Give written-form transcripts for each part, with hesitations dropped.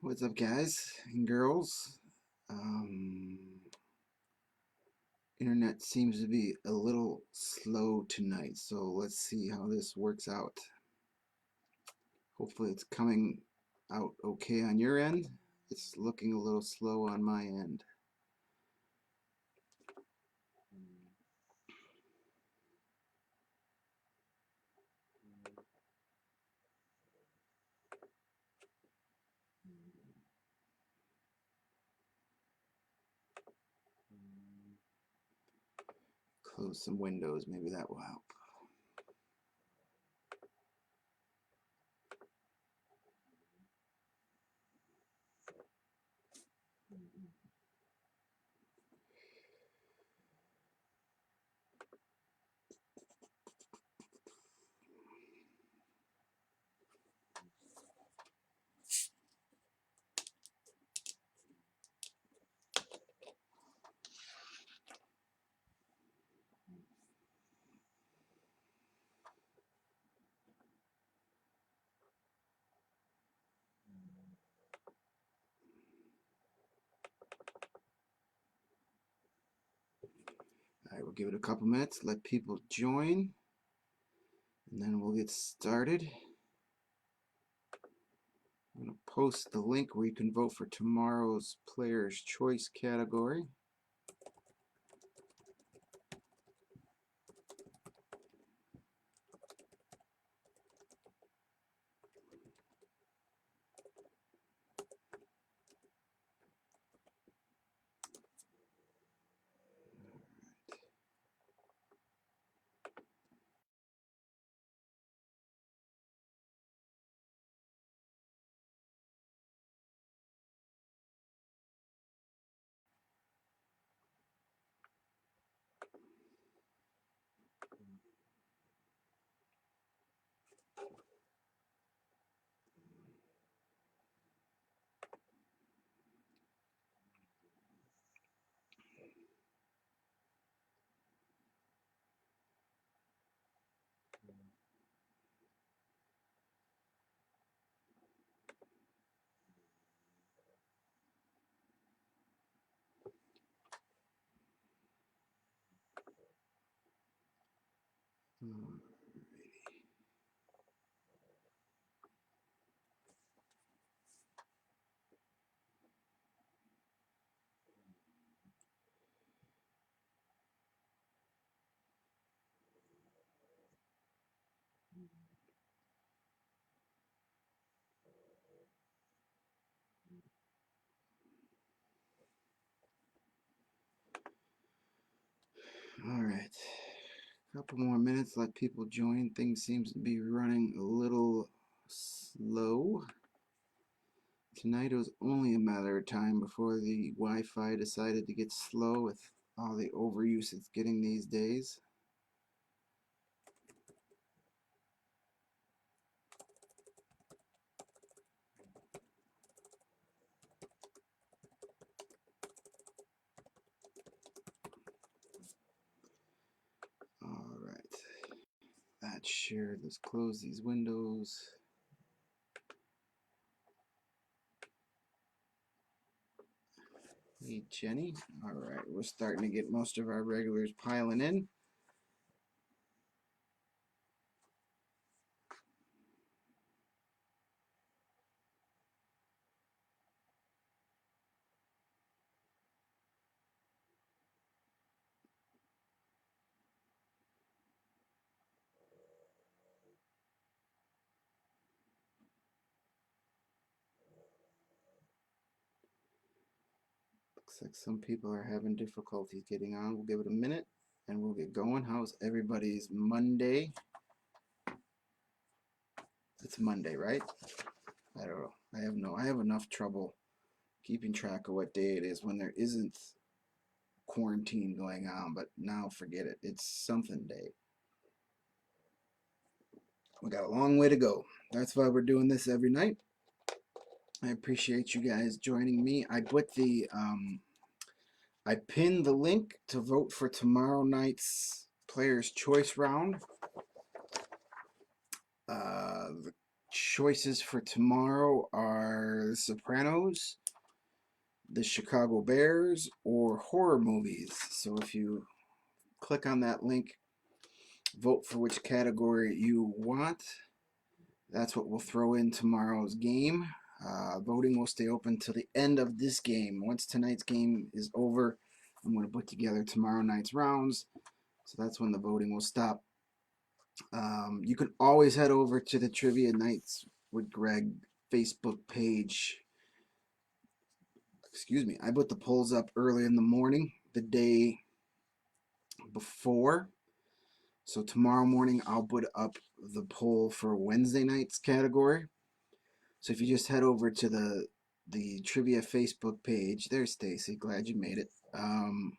What's up, guys and girls? Um, Internet seems to be a little slow tonight, so let's see how this works out. Hopefully, it's coming out okay on your end. It's looking a little slow on my end. Close some windows, maybe that will help. All right, we'll give it a couple minutes, let people join, and then we'll get started. I'm going to post the link where you can vote for tomorrow's Player's Choice category. All right. Couple more minutes, let people join. Things seems to be running a little slow. Tonight it was only a matter of time before the Wi-Fi decided to get slow with all the overuse it's getting these days. All right. That's shared. Let's close these windows. Hey, Jenny. All right, we're starting to get most of our regulars piling in. Looks like some people are having difficulties getting on. We'll give it a minute and we'll get going. How's everybody's Monday? It's Monday, right? I don't know. I have enough trouble keeping track of what day it is when there isn't quarantine going on, but now forget it. It's something day. We got a long way to go. That's why we're doing this every night. I appreciate you guys joining me. I pinned the link to vote for tomorrow night's Players' Choice round. The choices for tomorrow are The Sopranos, The Chicago Bears, or horror movies. So if you click on that link, vote for which category you want. That's what we'll throw in tomorrow's game. Voting will stay open till the end of this game. Once tonight's game is over, I'm going to put together tomorrow night's rounds. So that's when the voting will stop. You can always head over to the Trivia Nights with Greg Facebook page. Excuse me. I put the polls up early in the morning, the day before. So tomorrow morning I'll put up the poll for Wednesday night's category. So if you just head over to the Trivia Facebook page, there's Stacy. Glad you made it. On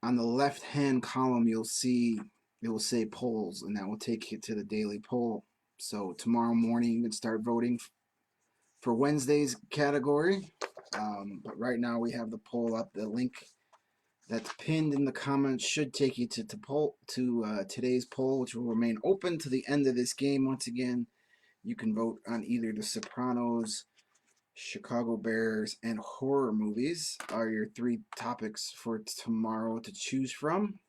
the left-hand column, you'll see it will say polls, and that will take you to the daily poll. So tomorrow morning, you can start voting for Wednesday's category. But right now, we have the poll up. The link that's pinned in the comments should take you to today's poll, which will remain open to the end of this game. Once again, you can vote on either The Sopranos, Chicago Bears, and horror movies are your three topics for tomorrow to choose from.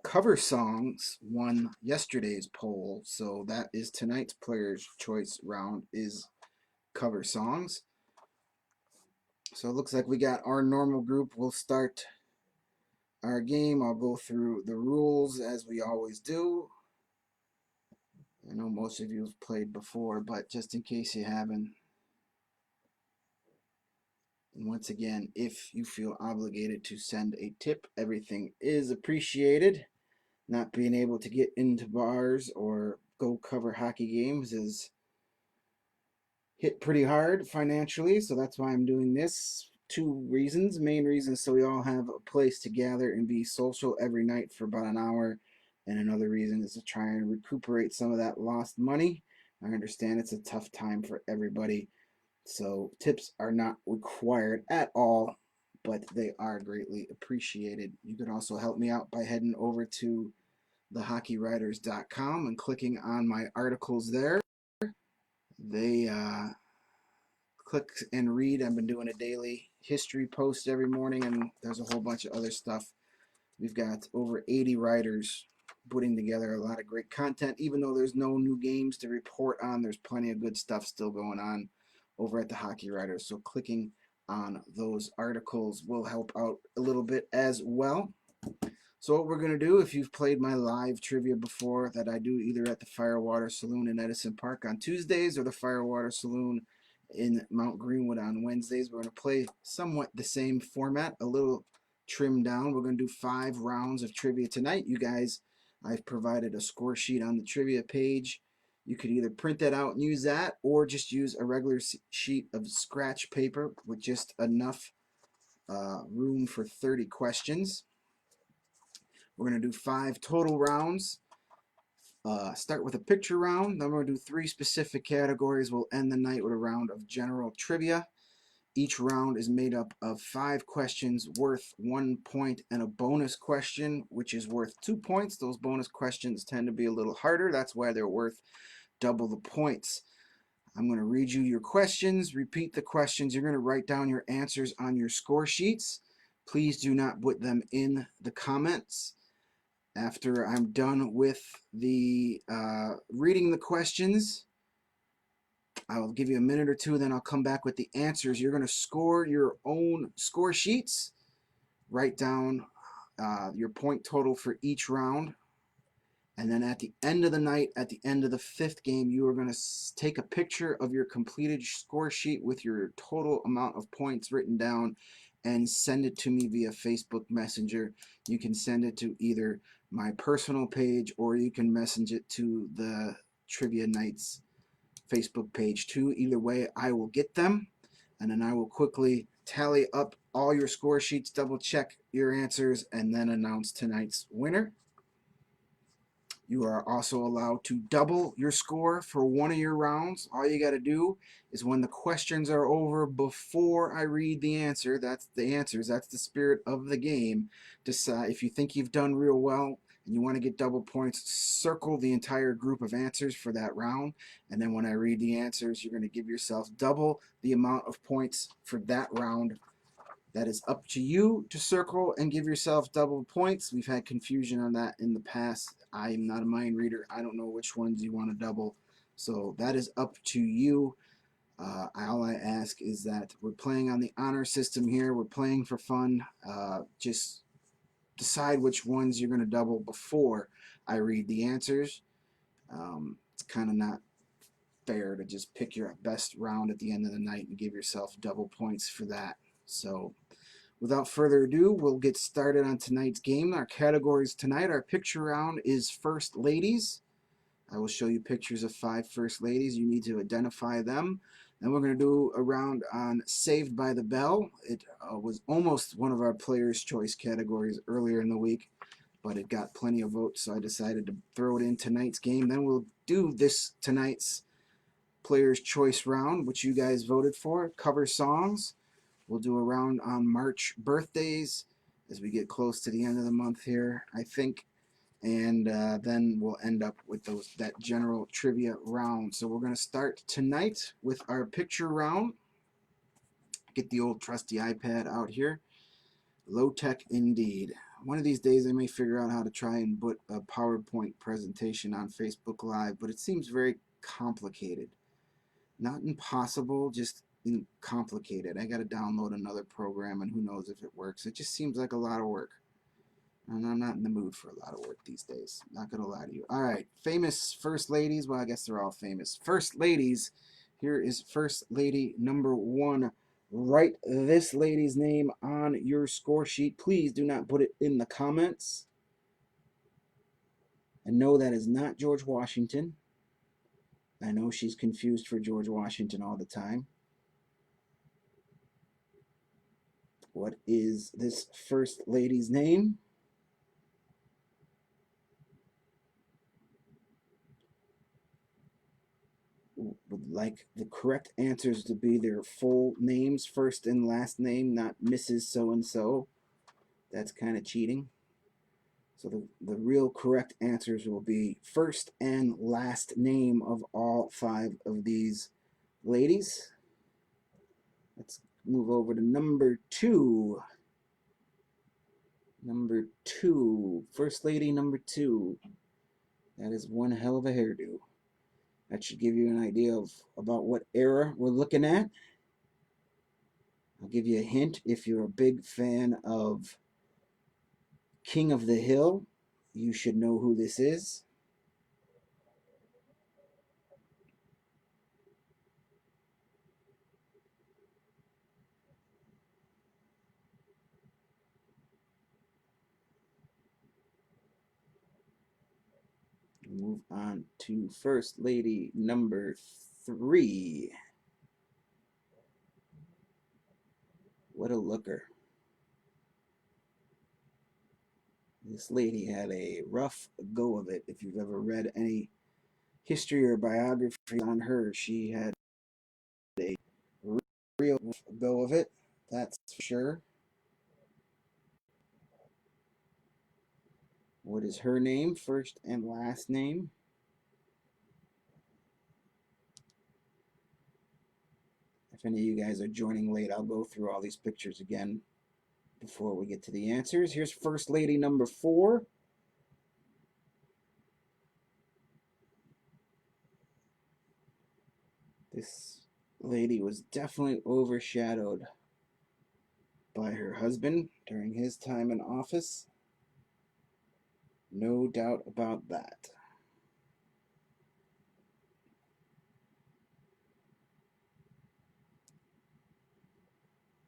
Cover songs won yesterday's poll, so that is tonight's Players' Choice round is cover songs. So it looks like we got our normal group. We'll start our game. I'll go through the rules as we always do. I know most of you have played before, but just in case you haven't. And once again, if you feel obligated to send a tip, everything is appreciated. Not being able to get into bars or go cover hockey games is hit pretty hard financially, so that's why I'm doing this. Two reasons. Main reason, so we all have a place to gather and be social every night for about an hour. And another reason is to try and recuperate some of that lost money. I understand it's a tough time for everybody. So tips are not required at all, but they are greatly appreciated. You can also help me out by heading over to thehockeywriters.com and clicking on my articles there. They click and read. I've been doing a daily history post every morning, and there's a whole bunch of other stuff. We've got over 80 writers putting together a lot of great content. Even though there's no new games to report on, there's plenty of good stuff still going on over at the Hockey Writers. So clicking on those articles will help out a little bit as well. So what we're going to do, if you've played my live trivia before that I do either at the Firewater Saloon in Edison Park on Tuesdays or the Firewater Saloon in Mount Greenwood on Wednesdays, we're going to play somewhat the same format, a little trimmed down. We're going to do 5 rounds of trivia tonight. You guys, I've provided a score sheet on the trivia page. You could either print that out and use that, or just use a regular sheet of scratch paper with just enough room for 30 questions. We're going to do 5 total rounds. Start with a picture round. Then we're going to do 3 specific categories. We'll end the night with a round of general trivia. Each round is made up of 5 questions worth 1 point and a bonus question, which is worth 2 points. Those bonus questions tend to be a little harder. That's why they're worth double the points. I'm going to read you your questions, repeat the questions. You're going to write down your answers on your score sheets. Please do not put them in the comments. After I'm done with the reading the questions, I'll give you a minute or two, then I'll come back with the answers. You're going to score your own score sheets. Write down your point total for each round. And then at the end of the night, at the end of the 5th game, you are going to take a picture of your completed score sheet with your total amount of points written down and send it to me via Facebook Messenger. You can send it to either my personal page or you can message it to the Trivia Nights Facebook page too. Either way, I will get them, and then I will quickly tally up all your score sheets, double check your answers, and then announce tonight's winner. You are also allowed to double your score for one of your rounds. All you got to do is when the questions are over, before I read the answer, that's the answers, that's the spirit of the game. Decide if you think you've done real well and you want to get double points, circle the entire group of answers for that round. And then when I read the answers, you're going to give yourself double the amount of points for that round. That is up to you to circle and give yourself double points. We've had confusion on that in the past. I am not a mind reader. I don't know which ones you want to double. So that is up to you. All I ask is that we're playing on the honor system here. We're playing for fun. Just decide which ones you're going to double before I read the answers. It's kind of not fair to just pick your best round at the end of the night and give yourself double points for that. So without further ado, we'll get started on tonight's game. Our categories tonight, our picture round is First Ladies. I will show you pictures of 5 First Ladies. You need to identify them. Then we're going to do a round on Saved by the Bell. It was almost one of our Player's Choice categories earlier in the week, but it got plenty of votes, so I decided to throw it in tonight's game. Then we'll do tonight's Player's Choice round, which you guys voted for, cover songs. We'll do a round on March birthdays as we get close to the end of the month here, I think. And then we'll end up with that general trivia round. So we're going to start tonight with our picture round. Get the old trusty iPad out here. Low tech indeed. One of these days I may figure out how to try and put a PowerPoint presentation on Facebook Live, but it seems very complicated. Not impossible, just complicated. I got to download another program, and who knows if it works. It just seems like a lot of work. And I'm not in the mood for a lot of work these days. Not going to lie to you. All right, famous First Ladies. Well, I guess they're all famous. First Ladies. Here is First Lady number 1. Write this lady's name on your score sheet. Please do not put it in the comments. And no, that is not George Washington. I know she's confused for George Washington all the time. What is this First Lady's name? Would like the correct answers to be their full names, first and last name, not Mrs. So-and-so. That's kind of cheating. So the real correct answers will be first and last name of all 5 of these ladies. Let's move over to number 2. Number 2. First lady number 2. That is one hell of a hairdo. That should give you an idea of about what era we're looking at. I'll give you a hint. If you're a big fan of King of the Hill, you should know who this is. Move on to First Lady number 3. What a looker. This lady had a rough go of it. If you've ever read any history or biography on her, she had a real go of it, that's for sure. What is her name, first and last name? If any of you guys are joining late, I'll go through all these pictures again before we get to the answers. Here's First Lady number 4. This lady was definitely overshadowed by her husband during his time in office. No doubt about that.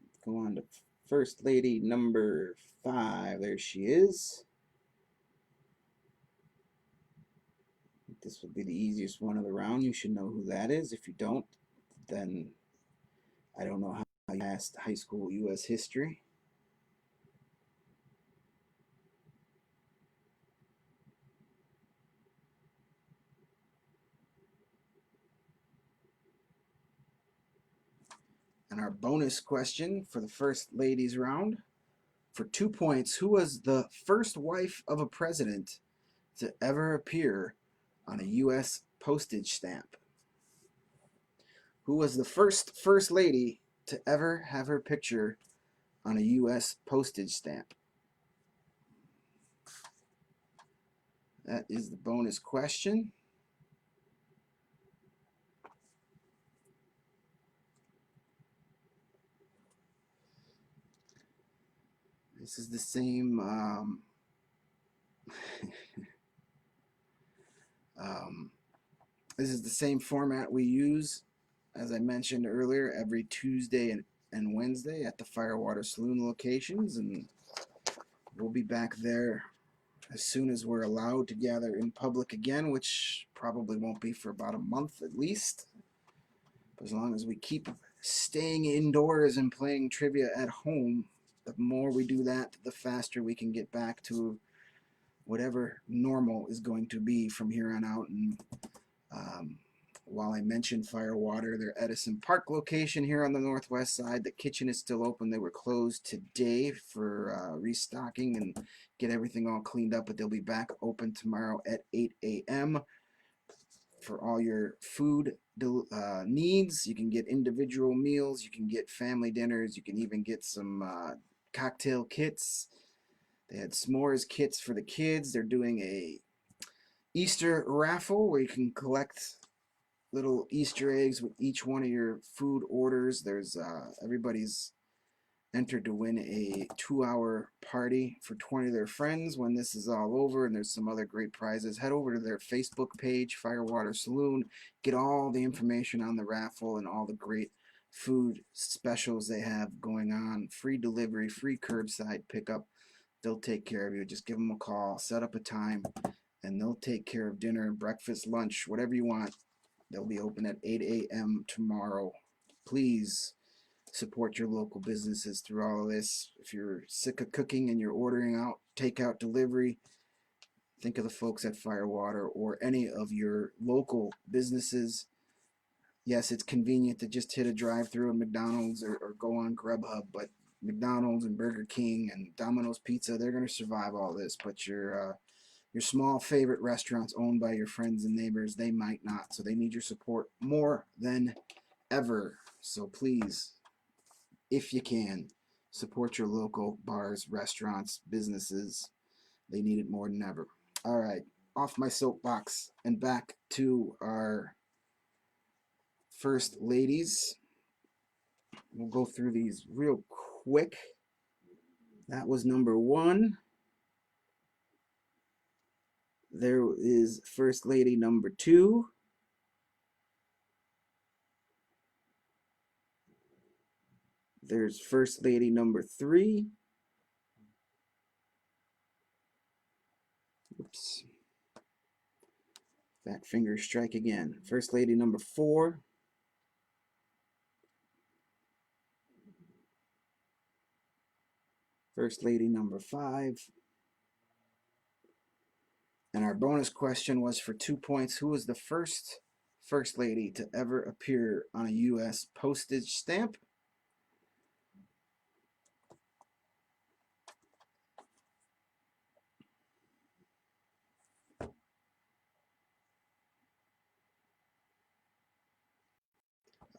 Let's go on to First Lady number 5. There she is. This will be the easiest one of the round. You should know who that is. If you don't, then I don't know how Last high school U.S. history. And our bonus question for the first ladies round, for 2 points, who was the first wife of a president to ever appear on a U.S. postage stamp? Who was the first lady to ever have her picture on a U.S. postage stamp? That is the bonus question. This is the same this is the same format we use, as I mentioned earlier, every Tuesday and Wednesday at the Firewater Saloon locations, and we'll be back there as soon as we're allowed to gather in public again, which probably won't be for about a month at least. But as long as we keep staying indoors and playing trivia at home, the more we do that, the faster we can get back to whatever normal is going to be from here on out. And while I mentioned Firewater, their Edison Park location here on the northwest side, the kitchen is still open. They were closed today for restocking and get everything all cleaned up, but they'll be back open tomorrow at 8 a.m. for all your food needs. You can get individual meals, you can get family dinners, you can even get some cocktail kits. They had s'mores kits for the kids. They're doing a Easter raffle where you can collect little Easter eggs with each one of your food orders. There's everybody's entered to win a 2-hour party for 20 of their friends when this is all over, and there's some other great prizes. Head over to their Facebook page, Firewater Saloon, get all the information on the raffle and all the great food specials they have going on. Free delivery, free curbside pickup. They'll take care of you. Just give them a call, set up a time, and they'll take care of dinner, breakfast, lunch, whatever you want. They'll be open at 8 a.m. tomorrow. Please support your local businesses through all of this. If you're sick of cooking and you're ordering out, takeout, delivery, think of the folks at Firewater or any of your local businesses. Yes, it's convenient to just hit a drive-through at McDonald's or go on Grubhub, but McDonald's and Burger King and Domino's Pizza, they're going to survive all this, but your small favorite restaurants owned by your friends and neighbors, they might not. So they need your support more than ever. So please, if you can, support your local bars, restaurants, businesses. They need it more than ever. All right, off my soapbox and back to our first ladies. We'll go through these real quick. That was number one. There is First Lady number two. There's First Lady number three. Oops. Back finger strike again. First Lady number four. First Lady number five. And our bonus question was for 2 points. Who was the First Lady to ever appear on a U.S. postage stamp? I'll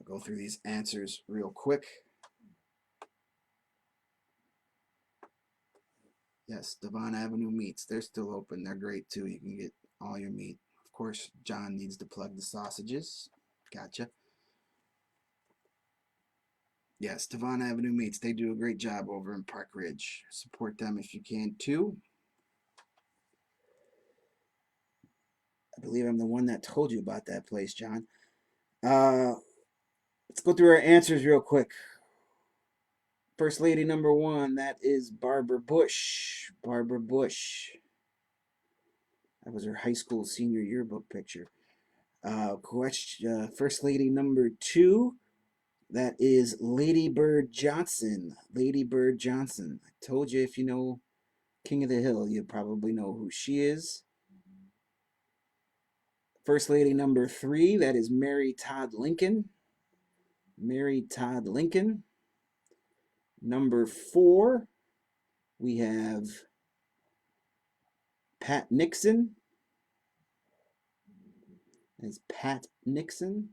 go through these answers real quick. Yes, Devon Avenue Meats. They're still open. They're great too. You can get all your meat. Of course, John needs to plug the sausages. Gotcha. Yes, Devon Avenue Meats. They do a great job over in Park Ridge. Support them if you can too. I believe I'm the one that told you about that place, John. Let's go through our answers real quick. First Lady number one, that is Barbara Bush. Barbara Bush. That was her high school senior yearbook picture. First Lady number two, That is Lady Bird Johnson. Lady Bird Johnson. I told you, if you know King of the Hill, you probably know who she is. First Lady number 3, that is Mary Todd Lincoln. Mary Todd Lincoln. Number 4, we have Pat Nixon. That's Pat Nixon.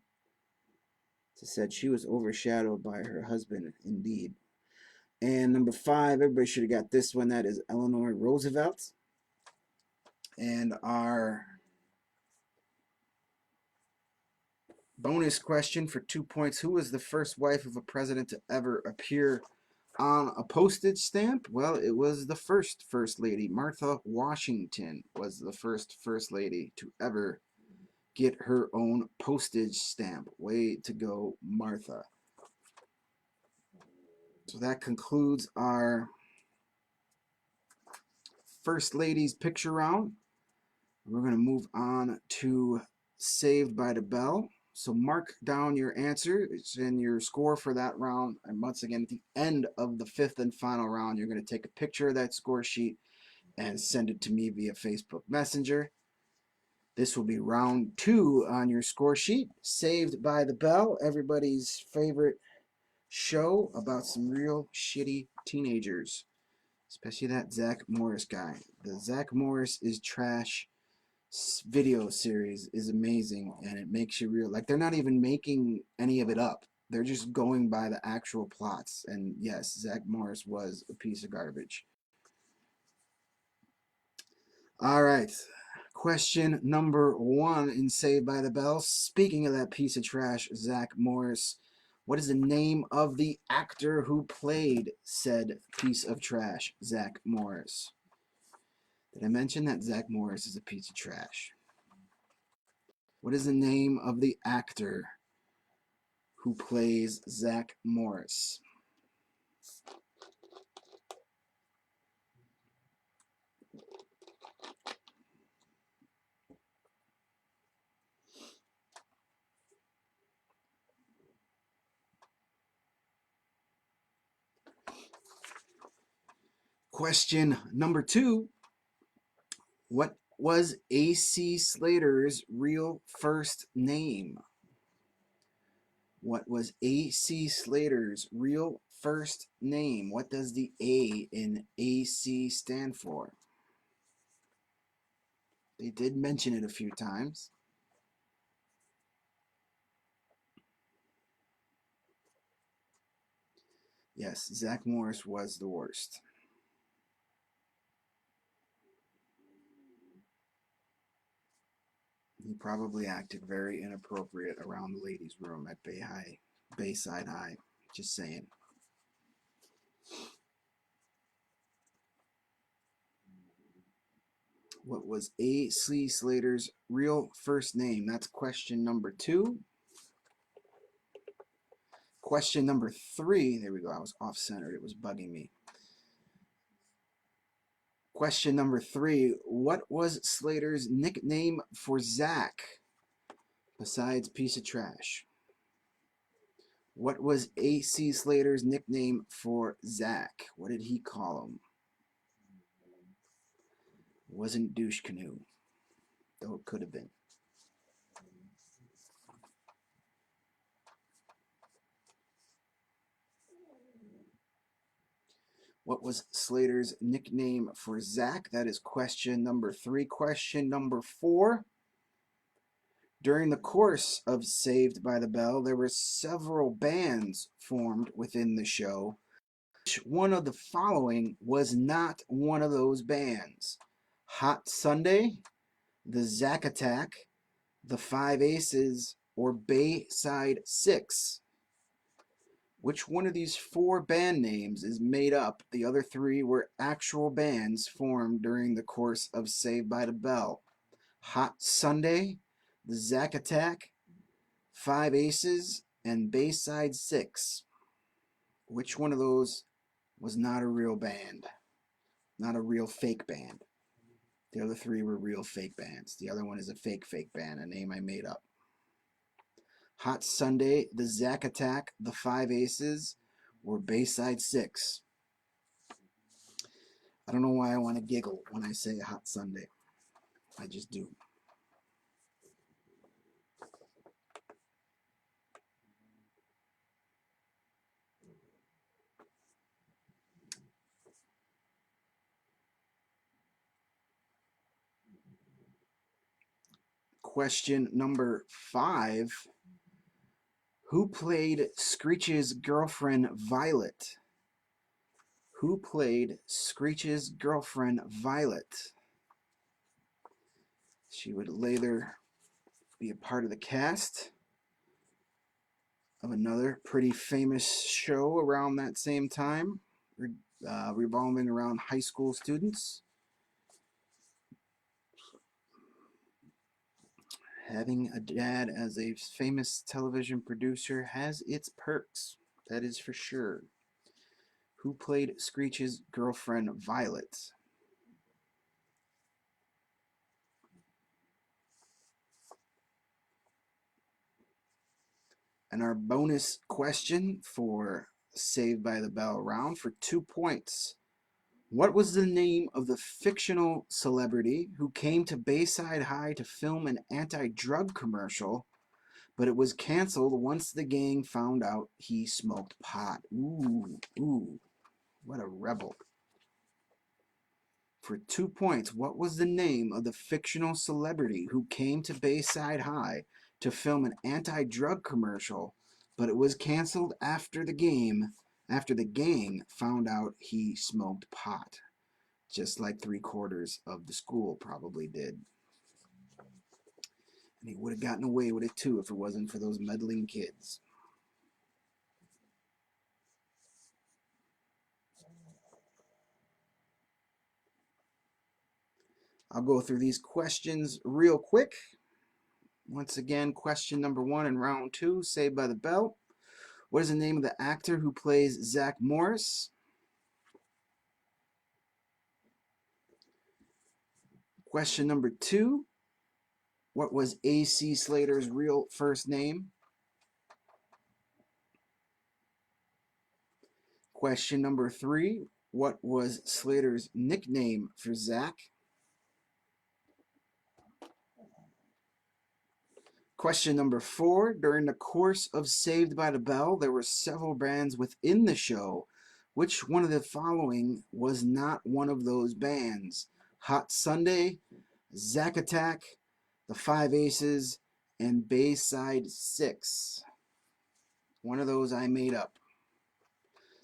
It said she was overshadowed by her husband, indeed. And number 5, everybody should have got this one. That is Eleanor Roosevelt. And our bonus question for 2 points. Who was the first wife of a president to ever appear on a postage stamp? Well, it was the First Lady. Martha Washington was the First Lady to ever get her own postage stamp. Way to go, Martha. So that concludes our First Lady's picture round. We're going to move on to Saved by the Bell. So mark down your answer. It's in your score for that round. And once again, at the end of the 5th and final round, you're going to take a picture of that score sheet and send it to me via Facebook Messenger. This will be round 2 on your score sheet. Saved by the Bell, everybody's favorite show about some real shitty teenagers. Especially that Zach Morris guy. The Zach Morris is Trash video series is amazing, and it makes you real. Like, they're not even making any of it up. They're just going by the actual plots. And yes, Zach Morris was a piece of garbage. All right. Question number 1 in Saved by the Bell. Speaking of that piece of trash, Zach Morris, what is the name of the actor who played said piece of trash, Zach Morris? Did I mention that Zach Morris is a piece of trash? What is the name of the actor who plays Zach Morris? Question number 2. What was A.C. Slater's real first name? What was A.C. Slater's real first name? What does the A in A.C. stand for? They did mention it a few times. Yes, Zach Morris was the worst. He probably acted very inappropriate around the ladies' room at Bayside High. Just saying. What was A.C. Slater's real first name? That's question number 2. Question number 3. There we go. I was off-centered. It was bugging me. Question number 3. What was Slater's nickname for Zach besides piece of trash? What was A.C. Slater's nickname for Zach? What did he call him? It wasn't douche canoe, though it could have been. What was Slater's nickname for Zach? That is question number 3. Question number 4. During the course of Saved by the Bell, there were several bands formed within the show. Which one of the following was not one of those bands? Hot Sunday, the Zack Attack, the Five Aces, or Bayside Six? Which one of these 4 band names is made up? The other 3 were actual bands formed during the course of Saved by the Bell. Hot Sunday, the Zack Attack, Five Aces, and Bayside Six. Which one of those was not a real band? Not a real fake band. The other 3 were real fake bands. The other one is a fake band, a name I made up. Hot Sunday, the Zack Attack, the Five Aces, or Bayside Six? I don't know why I want to giggle when I say Hot Sunday. I just do. Question number 5. Who played Screech's girlfriend Violet? Who played Screech's girlfriend Violet? She would later be a part of the cast of another pretty famous show around that same time, revolving around high school students. Having a dad as a famous television producer has its perks, that is for sure. Who played Screech's girlfriend Violet? And our bonus question for Saved by the Bell round for 2 points. What was the name of the fictional celebrity who came to Bayside High to film an anti-drug commercial, but it was canceled once the gang found out he smoked pot? Ooh, what a rebel. For 2 points, what was the name of the fictional celebrity who came to Bayside High to film an anti-drug commercial, but it was canceled after the gang found out he smoked pot, just like 3/4 of the school probably did. And he would have gotten away with it too if it wasn't for those meddling kids. I'll go through these questions real quick. Once again, question number 1 in round 2, Saved by the Bell. What is the name of the actor who plays Zach Morris? Question number 2. What was A.C. Slater's real first name? Question number 3. What was Slater's nickname for Zach? Question number 4. During the course of Saved by the Bell, there were several bands within the show. Which one of the following was not one of those bands? Hot Sunday, Zack Attack, the Five Aces, and Bayside Six. One of those I made up.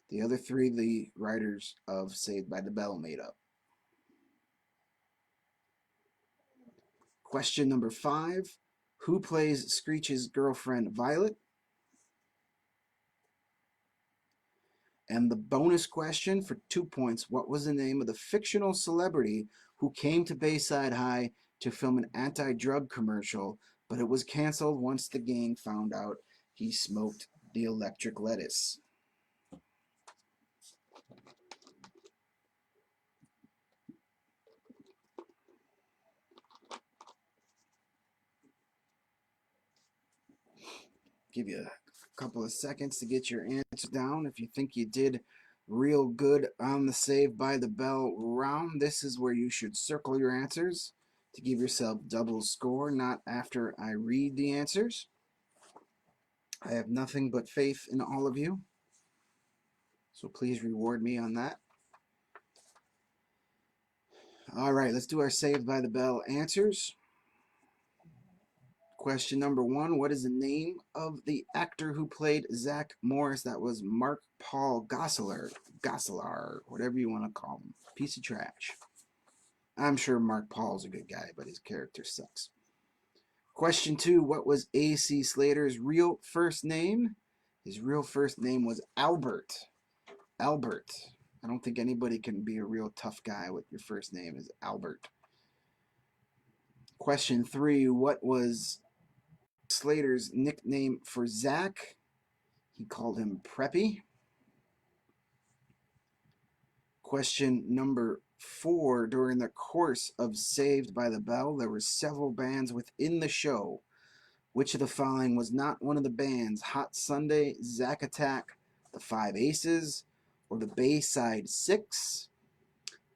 The other 3, the writers of Saved by the Bell made up. Question number 5. Who plays Screech's girlfriend Violet? And the bonus question for 2 points. What was the name of the fictional celebrity who came to Bayside High to film an anti-drug commercial, but it was canceled once the gang found out he smoked the electric lettuce? Give you a couple of seconds to get your answers down. If you think you did real good on the Saved by the Bell round, this is where you should circle your answers to give yourself double score, not after I read the answers. I have nothing but faith in all of you, so please reward me on that. All right, let's do our Saved by the Bell answers. Question number 1, what is the name of the actor who played Zach Morris? That was Mark Paul Gosselaar, whatever you want to call him. Piece of trash. I'm sure Mark Paul's a good guy, but his character sucks. Question 2, what was A.C. Slater's real first name? His real first name was Albert. Albert. I don't think anybody can be a real tough guy with your first name is Albert. Question 3, what was Slater's nickname for Zach? He called him Preppy. Question number 4, during the course of Saved by the Bell, there were several bands within the show. Which of the following was not one of the bands Hot Sunday, Zack Attack, the Five Aces, or the Bayside Six?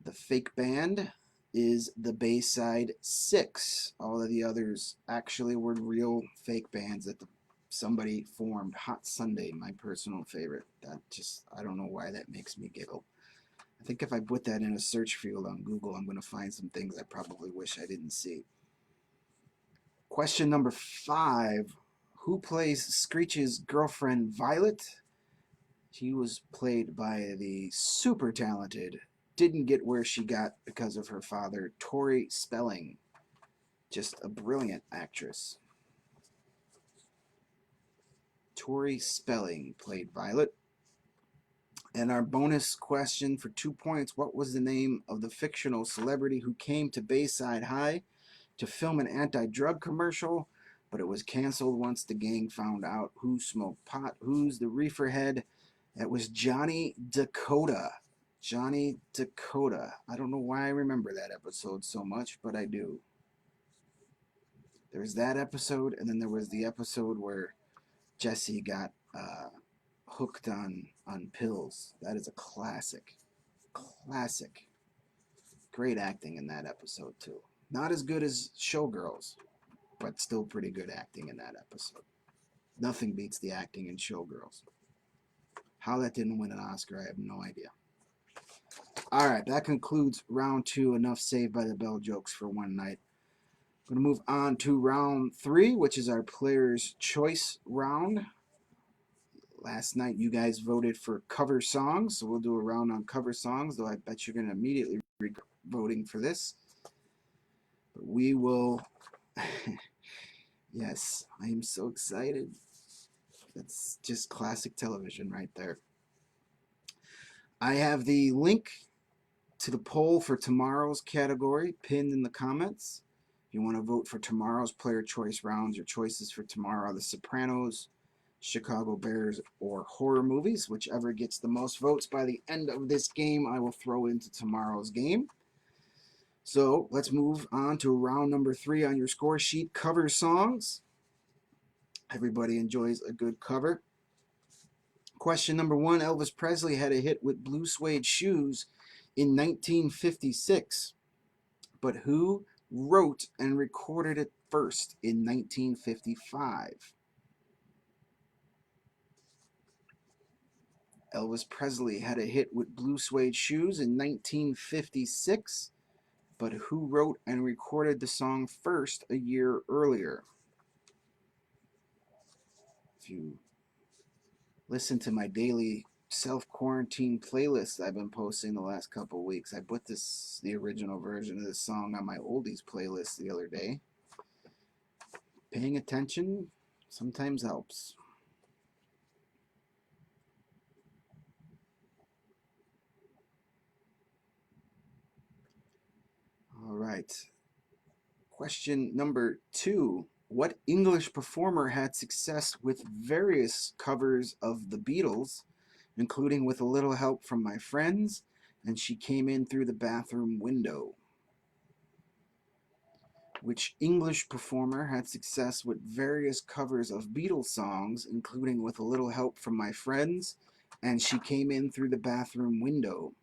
The fake band is the Bayside Six. All of the others actually were real fake bands that somebody formed. Hot Sunday, my personal favorite. I don't know why that makes me giggle. I think if I put that in a search field on Google, I'm going to find some things I probably wish I didn't see. Question number 5. Who plays Screech's girlfriend, Violet? She was played by the super talented, didn't get where she got because of her father, Tori Spelling. Just a brilliant actress. Tori Spelling played Violet. And our bonus question for 2 points, what was the name of the fictional celebrity who came to Bayside High to film an anti-drug commercial, but it was canceled once the gang found out who smoked pot? Who's the reefer head? That was Johnny Dakota. Johnny Dakota. I don't know why I remember that episode so much, but I do. There's that episode, and then there was the episode where Jesse got hooked on pills. That is a classic. Classic. Great acting in that episode, too. Not as good as Showgirls, but still pretty good acting in that episode. Nothing beats the acting in Showgirls. How that didn't win an Oscar, I have no idea. All right, that concludes round 2. Enough Saved by the Bell jokes for one night. I'm going to move on to round 3, which is our Player's Choice round. Last night, you guys voted for cover songs, so we'll do a round on cover songs, though I bet you're going to immediately regret voting for this. But we will... Yes, I am so excited. That's just classic television right there. I have the link to the poll for tomorrow's category pinned in the comments. If you want to vote for tomorrow's player choice rounds, your choices for tomorrow are The Sopranos, Chicago Bears, or horror movies. Whichever gets the most votes by the end of this game, I will throw into tomorrow's game. So let's move on to round number 3 on your score sheet, cover songs. Everybody enjoys a good cover. Question number 1, Elvis Presley had a hit with Blue Suede Shoes in 1956, but who wrote and recorded it first in 1955? Elvis Presley had a hit with Blue Suede Shoes in 1956, but who wrote and recorded the song first a year earlier? If you listen to my daily self-quarantine playlist I've been posting the last couple of weeks, I put the original version of this song on my oldies playlist the other day. Paying attention sometimes helps. All right. Question number 2. What English performer had success with various covers of the Beatles, including With a Little Help from My Friends and She Came In Through the Bathroom Window? Which English performer had success with various covers of Beatles songs, including With a Little Help from My Friends and She Came In Through the Bathroom Window?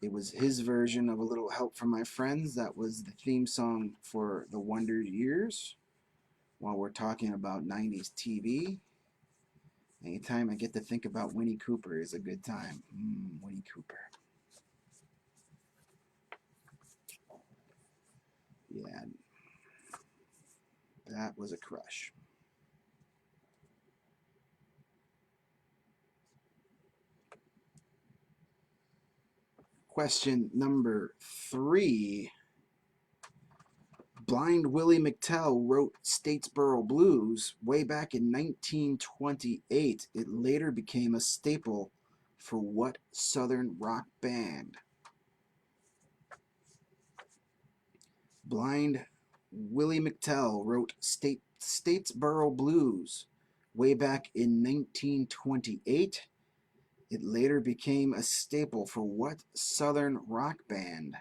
It was his version of A Little Help from My Friends. That was the theme song for The Wonder Years. While we're talking about 90s TV, anytime I get to think about Winnie Cooper is a good time. Winnie Cooper. Yeah, that was a crush. Question number 3. Blind Willie McTell wrote Statesboro Blues way back in 1928. It later became a staple for what Southern rock band? Blind Willie McTell wrote Statesboro Blues way back in 1928. It later became a staple for what Southern rock band?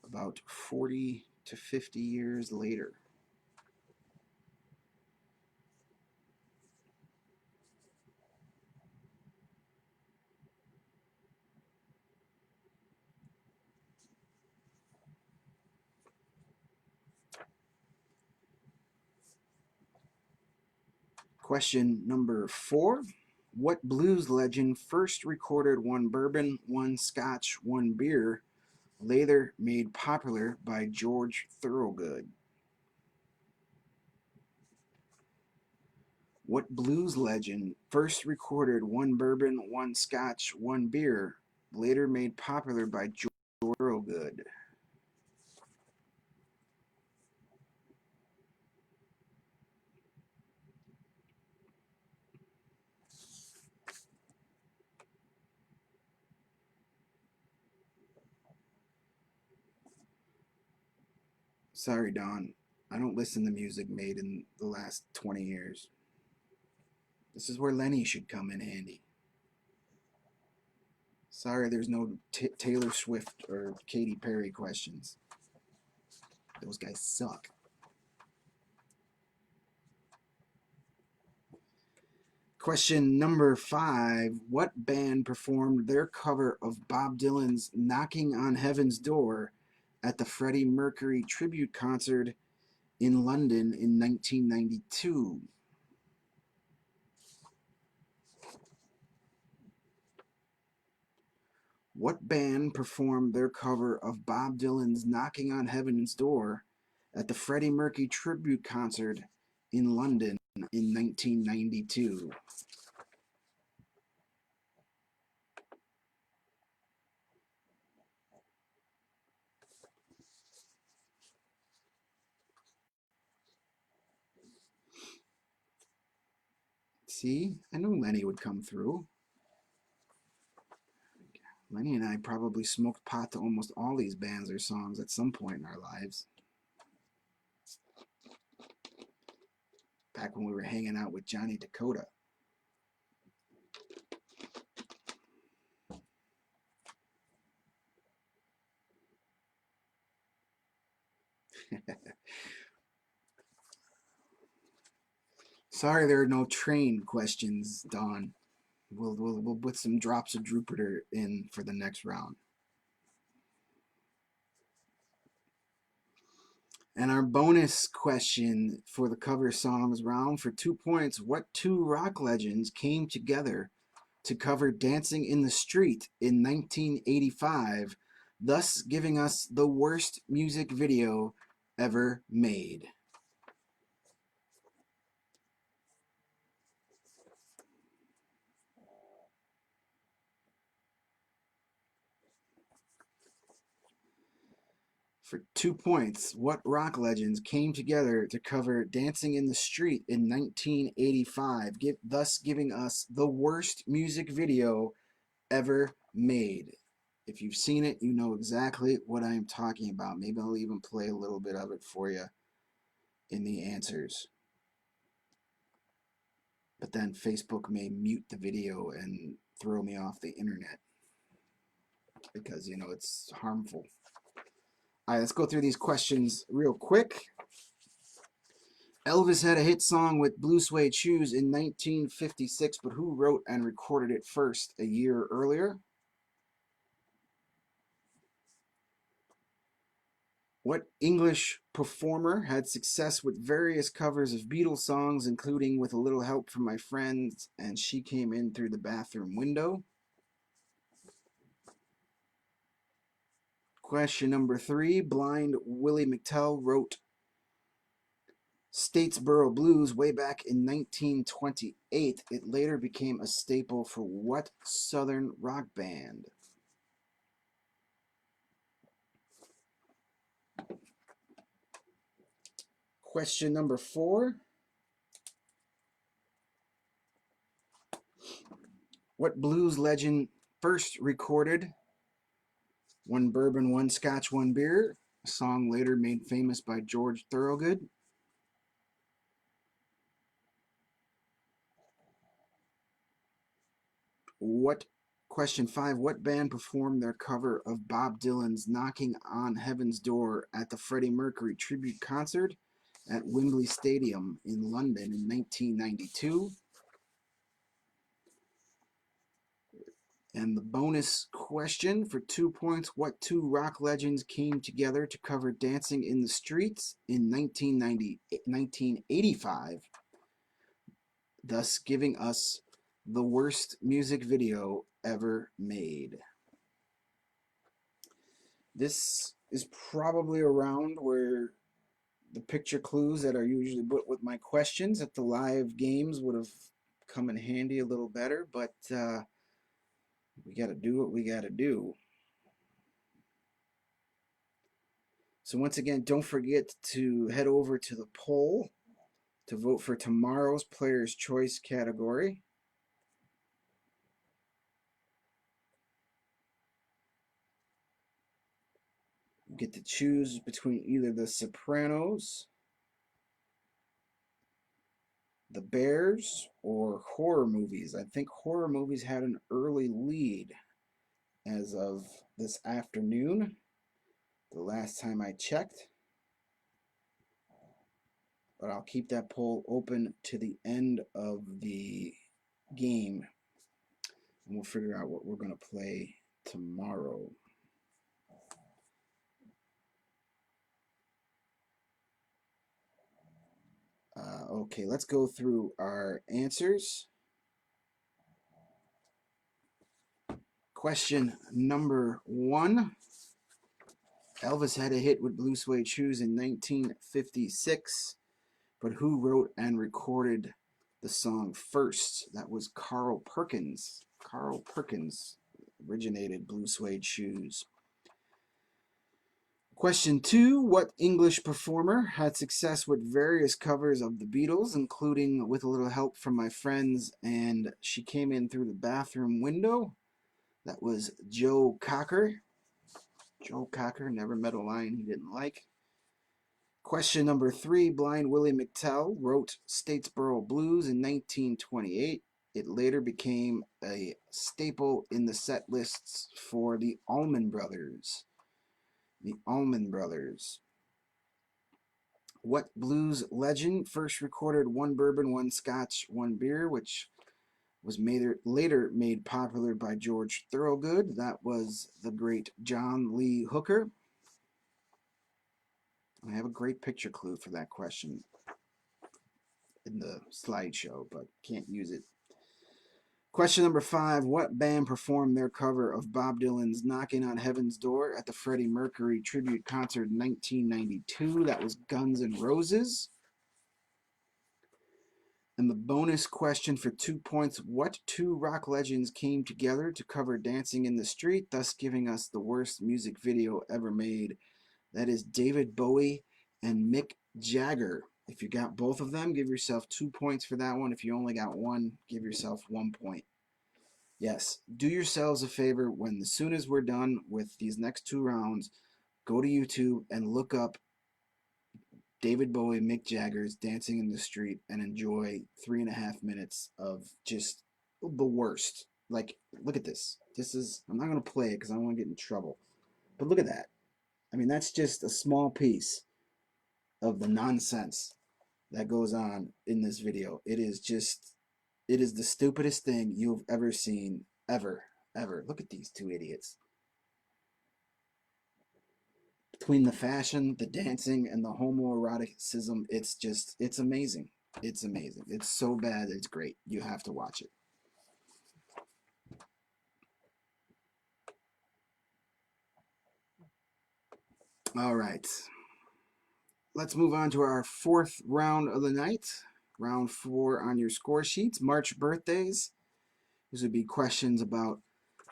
About 40 to 50 years later. Question number 4. What blues legend first recorded one bourbon, one scotch, one beer, later made popular by George Thorogood? What blues legend first recorded one bourbon, one scotch, one beer, later made popular by George Thorogood? Sorry, Don. I don't listen to music made in the last 20 years. This is where Lenny should come in handy. Sorry, there's no Taylor Swift or Katy Perry questions. Those guys suck. Question number 5. What band performed their cover of Bob Dylan's Knocking on Heaven's Door at the Freddie Mercury tribute concert in London in 1992? What band performed their cover of Bob Dylan's Knocking on Heaven's Door at the Freddie Mercury tribute concert in London in 1992? See, I knew Lenny would come through. Lenny and I probably smoked pot to almost all these bands or songs at some point in our lives. Back when we were hanging out with Johnny Dakota. Sorry there are no train questions, Don. We'll put some drops of Jupiter in for the next round. And our bonus question for the cover songs round for 2 points. What two rock legends came together to cover Dancing in the Street in 1985, thus giving us the worst music video ever made? For 2 points, what rock legends came together to cover Dancing in the Street in 1985, thus giving us the worst music video ever made? If you've seen it, you know exactly what I'm talking about. Maybe I'll even play a little bit of it for you in the answers. But then Facebook may mute the video and throw me off the internet because, you know, it's harmful. All right, let's go through these questions real quick. Elvis had a hit song with Blue Suede Shoes in 1956, but who wrote and recorded it first a year earlier? What English performer had success with various covers of Beatles songs, including With a Little Help from My Friends and She Came In Through the Bathroom Window? Question number 3. Blind Willie McTell wrote Statesboro Blues way back in 1928. It later became a staple for what Southern rock band? Question number 4. What blues legend first recorded One Bourbon, One Scotch, One Beer, a song later made famous by George Thorogood? Question 5. What band performed their cover of Bob Dylan's Knocking on Heaven's Door at the Freddie Mercury tribute concert at Wembley Stadium in London in 1992? And the bonus question for 2 points. What two rock legends came together to cover Dancing in the Streets in 1985, thus giving us the worst music video ever made. This is probably around where the picture clues that are usually put with my questions at the live games would have come in handy a little better, but we got to do what we got to do. So once again, don't forget to head over to the poll to vote for tomorrow's Player's Choice category. You get to choose between either The Sopranos, The Bears, or horror movies. I think horror movies had an early lead as of this afternoon, the last time I checked. But I'll keep that poll open to the end of the game, and we'll figure out what we're going to play tomorrow. Okay, let's go through our answers. Question number 1. Elvis had a hit with Blue Suede Shoes in 1956, but who wrote and recorded the song first? That was Carl Perkins. Carl Perkins originated Blue Suede Shoes. Question 2. What English performer had success with various covers of the Beatles, including With a Little Help from My Friends and She Came In Through the Bathroom Window? That was Joe Cocker. Joe Cocker never met a line he didn't like. Question number 3. Blind Willie McTell wrote Statesboro Blues in 1928. It later became a staple in the set lists for the Allman Brothers. The Allman Brothers. What blues legend first recorded one bourbon, one scotch, one beer, which was later made popular by George Thorogood? That was the great John Lee Hooker. I have a great picture clue for that question in the slideshow, but can't use it. Question number 5. What band performed their cover of Bob Dylan's Knocking on Heaven's Door at the Freddie Mercury tribute concert in 1992? That was Guns N' Roses. And the bonus question for 2 points. What two rock legends came together to cover Dancing in the Street, thus giving us the worst music video ever made? That is David Bowie and Mick Jagger. If you got both of them, give yourself 2 points for that one. If you only got one, give yourself 1 point. Yes, do yourselves a favor when as soon as we're done with these next 2 rounds, go to YouTube and look up David Bowie, Mick Jagger's Dancing in the Street and enjoy 3.5 minutes of just the worst. Like, look at this. This is, I'm not going to play it because I don't want to get in trouble. But look at that. I mean, that's just a small piece of the nonsense that goes on in this video. It is the stupidest thing you've ever seen, ever. Look at these 2 idiots. Between the fashion, the dancing, and the homoeroticism, it's amazing. It's amazing. It's so bad it's great. You have to watch it. All right. Let's move on to our 4th round of the night. Round 4 on your score sheets. March birthdays. These would be questions about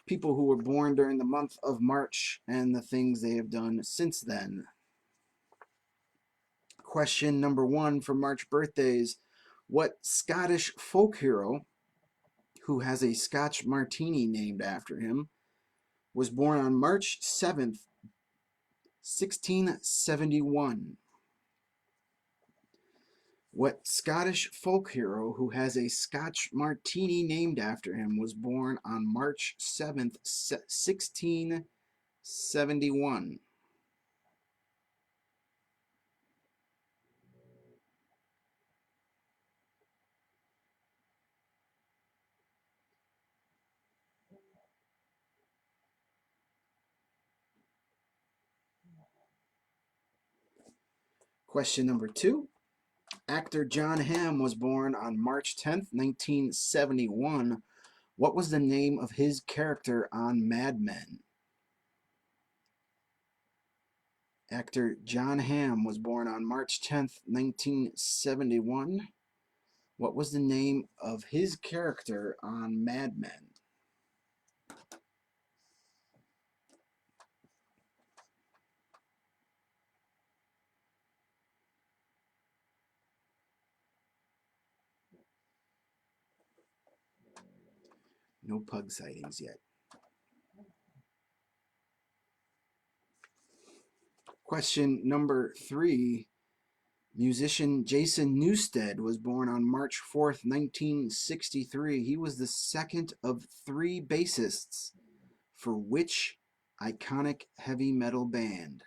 people who were born during the month of March and the things they have done since then. Question number 1 for March birthdays. What Scottish folk hero, who has a Scotch martini named after him, was born on March 7th, 1671? What Scottish folk hero, who has a Scotch martini named after him, was born on March 7th, 1671? Question number 2. Actor John Hamm was born on March 10th, 1971. What was the name of his character on Mad Men? Actor John Hamm was born on March 10th, 1971. What was the name of his character on Mad Men? No pug sightings yet. Question number 3. Musician Jason Newsted was born on March 4th, 1963. He was the second of 3 bassists for which iconic heavy metal band?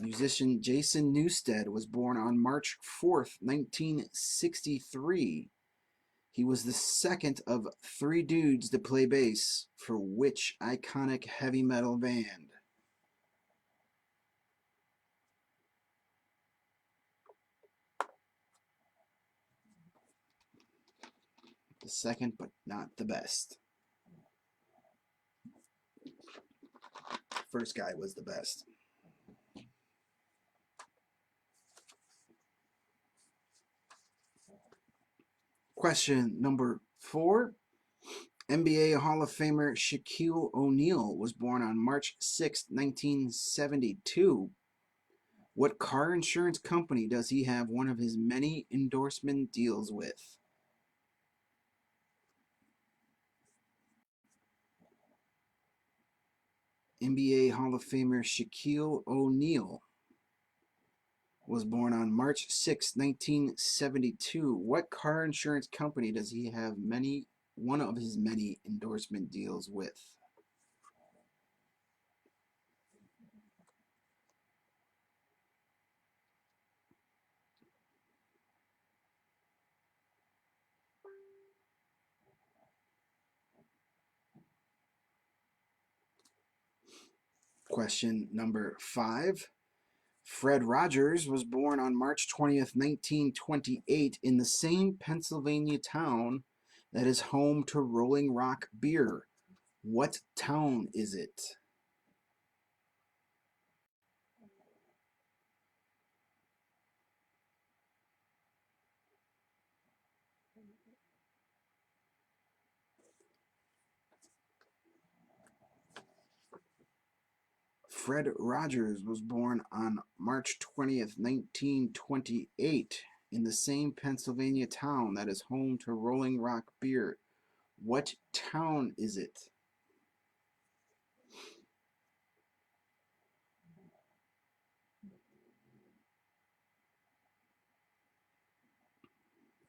Musician Jason Newsted was born on March 4th, 1963. He was the second of 3 dudes to play bass for which iconic heavy metal band? The second, but not the best. First guy was the best. Question number 4. NBA Hall of Famer Shaquille O'Neal was born on March 6, 1972. What car insurance company does he have one of his many endorsement deals with? NBA Hall of Famer Shaquille O'Neal was born on March 6, 1972. What car insurance company does he have one of his many endorsement deals with? Question number 5. Fred Rogers was born on March 20th, 1928 in the same Pennsylvania town that is home to Rolling Rock Beer. What town is it? Fred Rogers was born on March 20th, 1928 in the same Pennsylvania town that is home to Rolling Rock Beer. What town is it?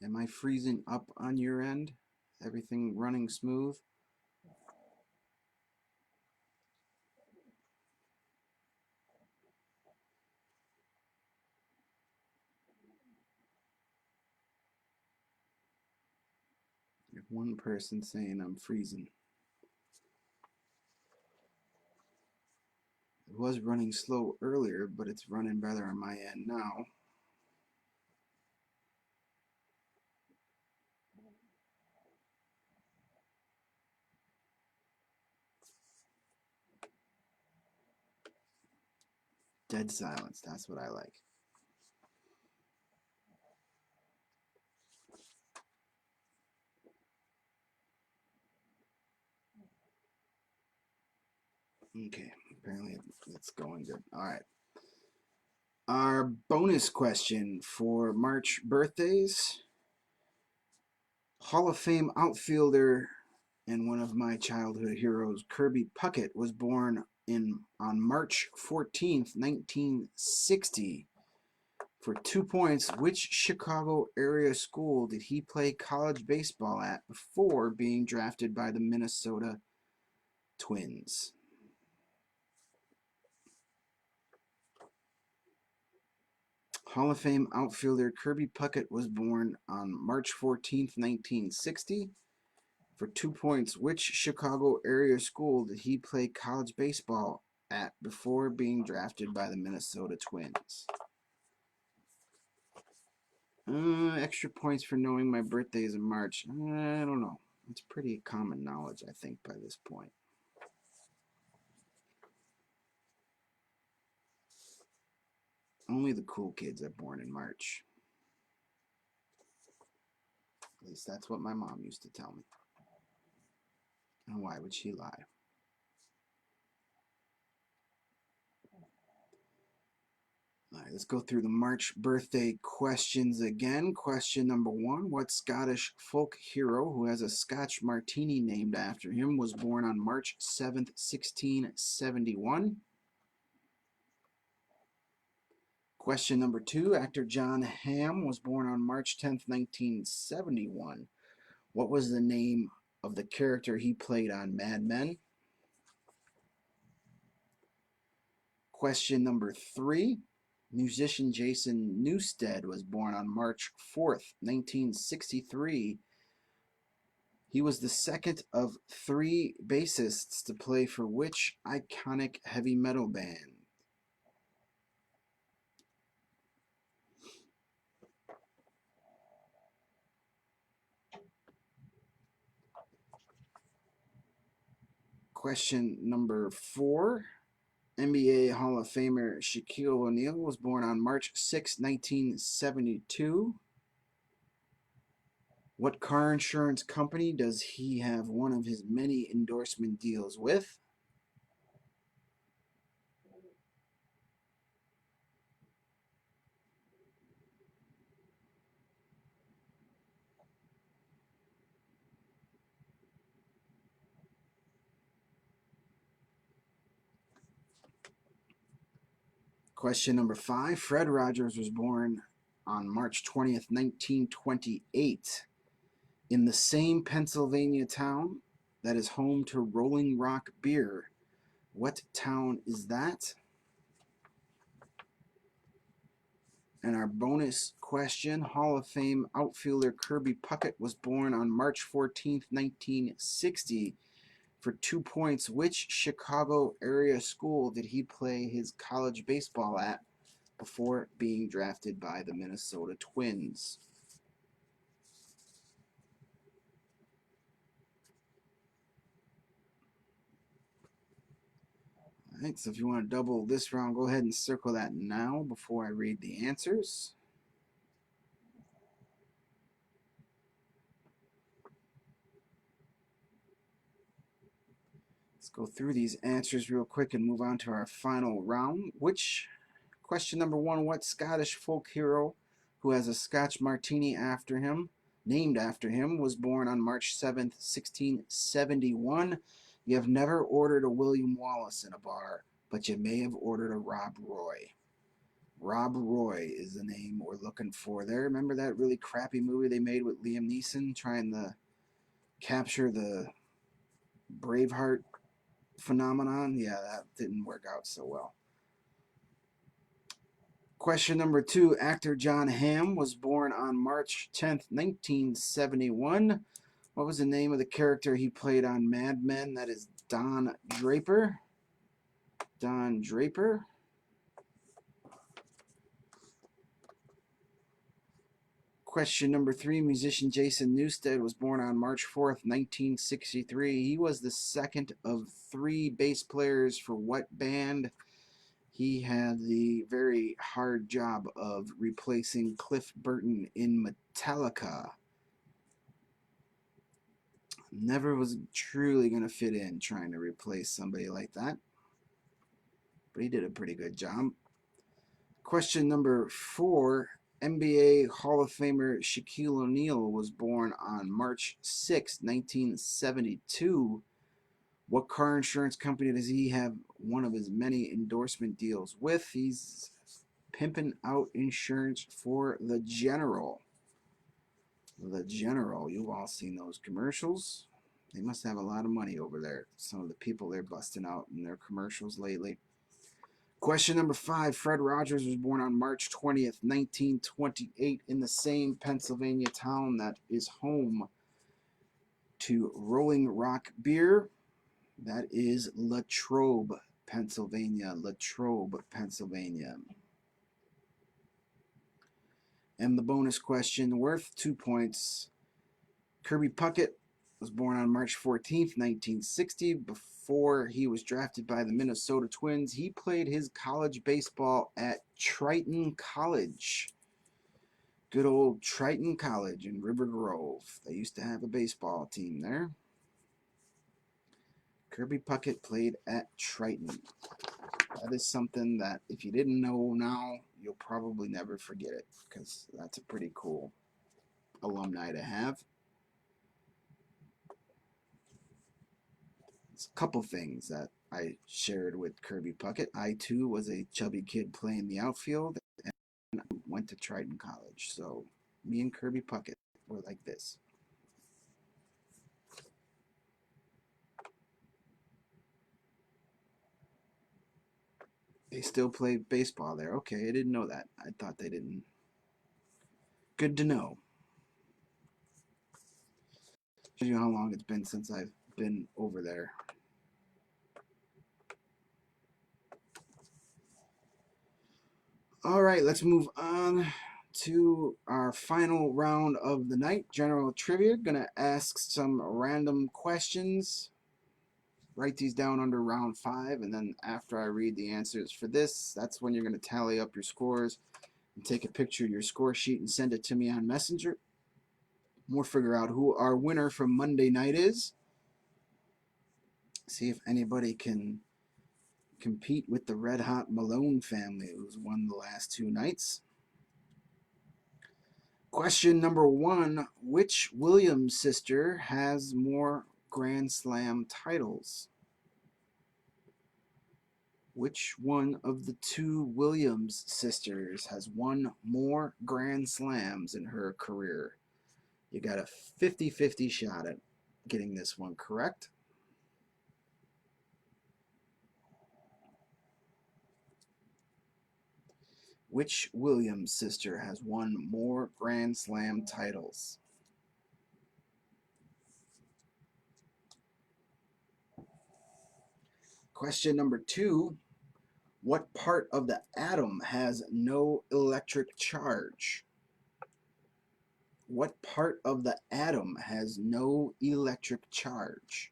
Am I freezing up on your end? Everything running smooth? One person saying I'm freezing. It was running slow earlier, but it's running better on my end now. Dead silence, that's what I like. Okay, apparently it's going good. All right. Our bonus question for March birthdays. Hall of Fame outfielder and one of my childhood heroes, Kirby Puckett, was born on March 14th, 1960. For 2 points, which Chicago area school did he play college baseball at before being drafted by the Minnesota Twins? Hall of Fame outfielder Kirby Puckett was born on March 14th, 1960. For 2 points, which Chicago area school did he play college baseball at before being drafted by the Minnesota Twins? Extra points for knowing my birthday is in March. I don't know. It's pretty common knowledge, I think, by this point. Only the cool kids are born in March. At least that's what my mom used to tell me. And why would she lie? All right, let's go through the March birthday questions again. Question number 1. What Scottish folk hero who has a Scotch martini named after him was born on March 7th, 1671? Question number 2. Actor Jon Hamm was born on March 10th, 1971. What was the name of the character he played on Mad Men? Question number 3. Musician Jason Newsted was born on March 4th, 1963. He was the second of 3 bassists to play for which iconic heavy metal band? Question number 4. NBA Hall of Famer Shaquille O'Neal was born on March 6, 1972. What car insurance company does he have one of his many endorsement deals with? Question number 5. Fred Rogers was born on March 20th, 1928, in the same Pennsylvania town that is home to Rolling Rock Beer. What town is that? And our bonus question, Hall of Fame outfielder Kirby Puckett was born on March 14th, 1960. For 2 points, which Chicago area school did he play his college baseball at before being drafted by the Minnesota Twins? All right, so if you want to double this round, go ahead and circle that now before I read the answers. Let's go through these answers real quick and move on to our final round. Question number 1, what Scottish folk hero who has a Scotch martini named after him, was born on March 7th, 1671? You have never ordered a William Wallace in a bar, but you may have ordered a Rob Roy. Rob Roy is the name we're looking for there. Remember that really crappy movie they made with Liam Neeson trying to capture the Braveheart phenomenon? Yeah, that didn't work out so well. Question number 2. Actor Jon Hamm was born on March 10th, 1971. What was the name of the character he played on Mad Men? That is Don Draper. Don Draper. Question number 3. Musician Jason Newsted was born on March 4th, 1963. He was the second of 3 bass players for what band? He had the very hard job of replacing Cliff Burton in Metallica. Never was truly going to fit in trying to replace somebody like that. But he did a pretty good job. Question number 4. NBA Hall of Famer Shaquille O'Neal was born on March 6, 1972. What car insurance company does he have one of his many endorsement deals with? He's pimping out insurance for the General. The General, you've all seen those commercials. They must have a lot of money over there. Some of the people they're busting out in their commercials lately. Question number 5. Fred Rogers was born on March 20th, 1928 in the same Pennsylvania town that is home to Rolling Rock Beer. That is Latrobe, Pennsylvania. Latrobe, Pennsylvania. And the bonus question, worth 2 points. Kirby Puckett was born on March 14th, 1960. Before he was drafted by the Minnesota Twins, he played his college baseball at Triton College. Good old Triton College in River Grove. They used to have a baseball team there. Kirby Puckett played at Triton. That is something that if you didn't know now, you'll probably never forget it, because that's a pretty cool alumni to have. It's a couple things that I shared with Kirby Puckett. I too was a chubby kid playing the outfield and went to Triton College. So me and Kirby Puckett were like this. They still play baseball there. Okay, I didn't know that. I thought they didn't. Good to know. Shows you how long it's been since I've been over there. All right, let's move on to our final round of the night, general trivia. Gonna ask some random questions. Write these down under round 5, and then after I read the answers for this, that's when you're gonna tally up your scores and take a picture of your score sheet and send it to me on Messenger. We'll figure out who our winner from Monday night is. See if anybody can compete with the Red Hot Malone family, who's won the last 2 nights. Question number 1, which Williams sister has more Grand Slam titles? Which one of the 2 Williams sisters has won more Grand Slams in her career? You got a 50-50 shot at getting this one correct. Which Williams sister has won more Grand Slam titles? Question number 2, what part of the atom has no electric charge? What part of the atom has no electric charge?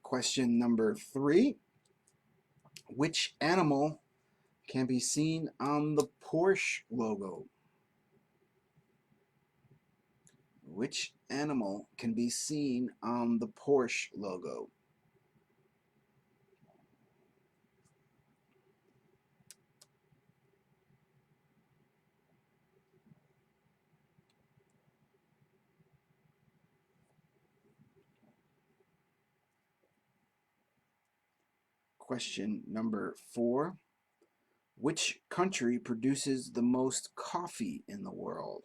Question number 3, which animal can be seen on the Porsche logo? Which animal can be seen on the Porsche logo? Question number 4, which country produces the most coffee in the world?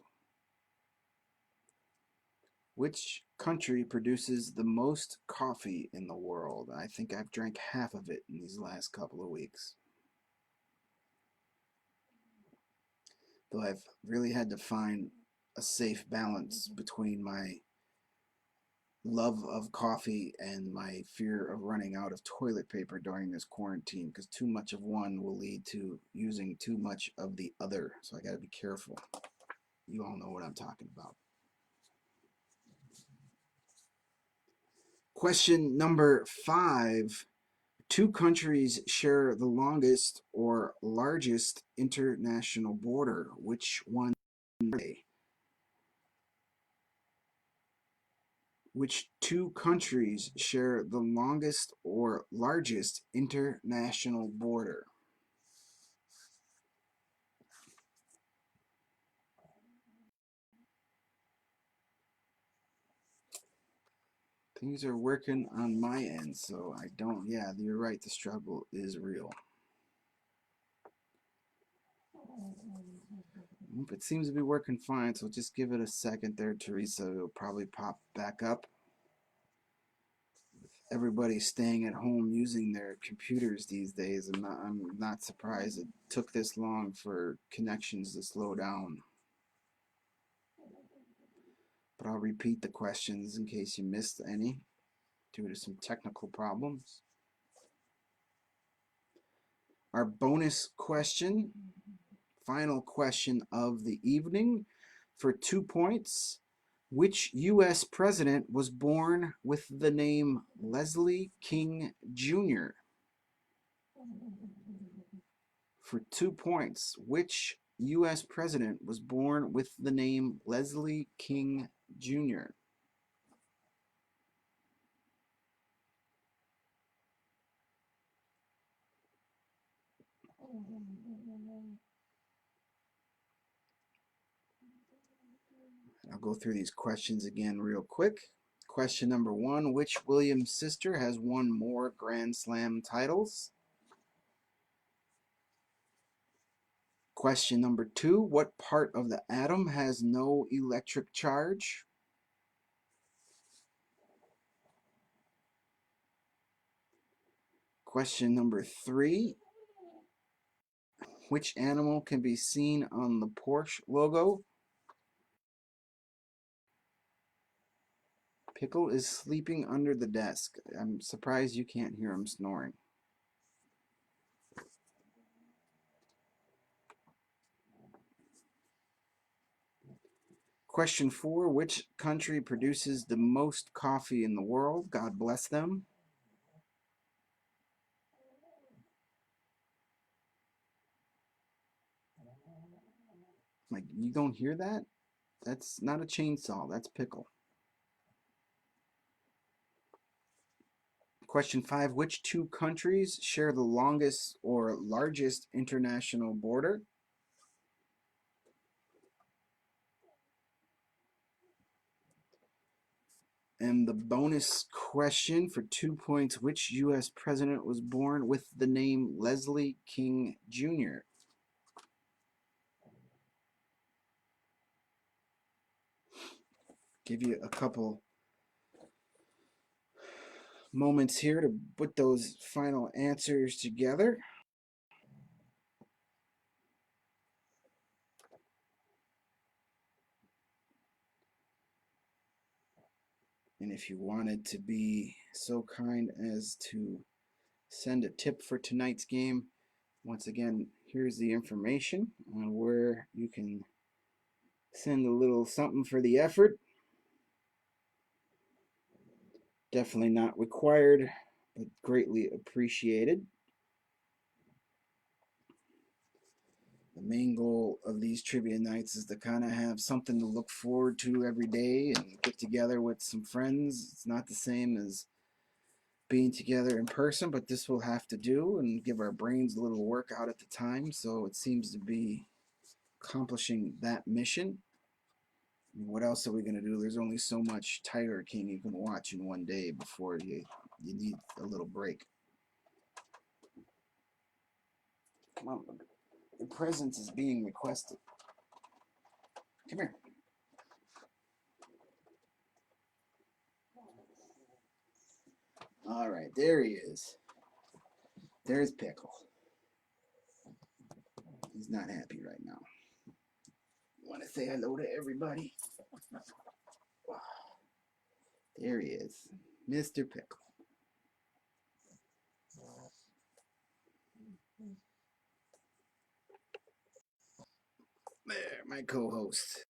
Which country produces the most coffee in the world? I think I've drank half of it in these last couple of weeks. Though I've really had to find a safe balance between my love of coffee and my fear of running out of toilet paper during this quarantine, because too much of one will lead to using too much of the other. So I got to be careful. You all know what I'm talking about. Question number 5. 2 countries share the longest or largest international border. Which one are they? Which 2 countries share the longest or largest international border? Things are working on my end, so I don't, yeah, you're right, the struggle is real. It seems to be working fine, so just give it a second there, Teresa. It'll probably pop back up with everybody's staying at home using their computers these days. I'm not surprised it took this long for connections to slow down. But I'll repeat the questions in case you missed any due to some technical problems. Our bonus question, final question of the evening for 2 points. Which U.S. president was born with the name Leslie King Jr.? For 2 points, which U.S. president was born with the name Leslie King Jr.? I'll go through these questions again real quick. Question number 1, which Williams sister has won more Grand Slam titles? Question number 2, what part of the atom has no electric charge? Question number 3, which animal can be seen on the Porsche logo? Pickle is sleeping under the desk. I'm surprised you can't hear him snoring. Question 4, which country produces the most coffee in the world? God bless them. Like, you don't hear that? That's not a chainsaw, that's Pickle. Question 5, which 2 countries share the longest or largest international border? And the bonus question for 2 points, which U.S. president was born with the name Leslie King Jr.? Give you a couple moments here to put those final answers together. And if you wanted to be so kind as to send a tip for tonight's game, once again, here's the information on where you can send a little something for the effort. Definitely not required, but greatly appreciated. The main goal of these trivia nights is to kind of have something to look forward to every day and get together with some friends. It's not the same as being together in person, but this will have to do and give our brains a little workout at the time. So it seems to be accomplishing that mission. What else are we going to do? There's only so much Tiger King you can watch in one day before you need a little break. Come on, your presence is being requested. Come here. All right, there he is. There's Pickle. He's not happy right now. Want to say hello to everybody? There he is, Mr. Pickle. There, my co-host.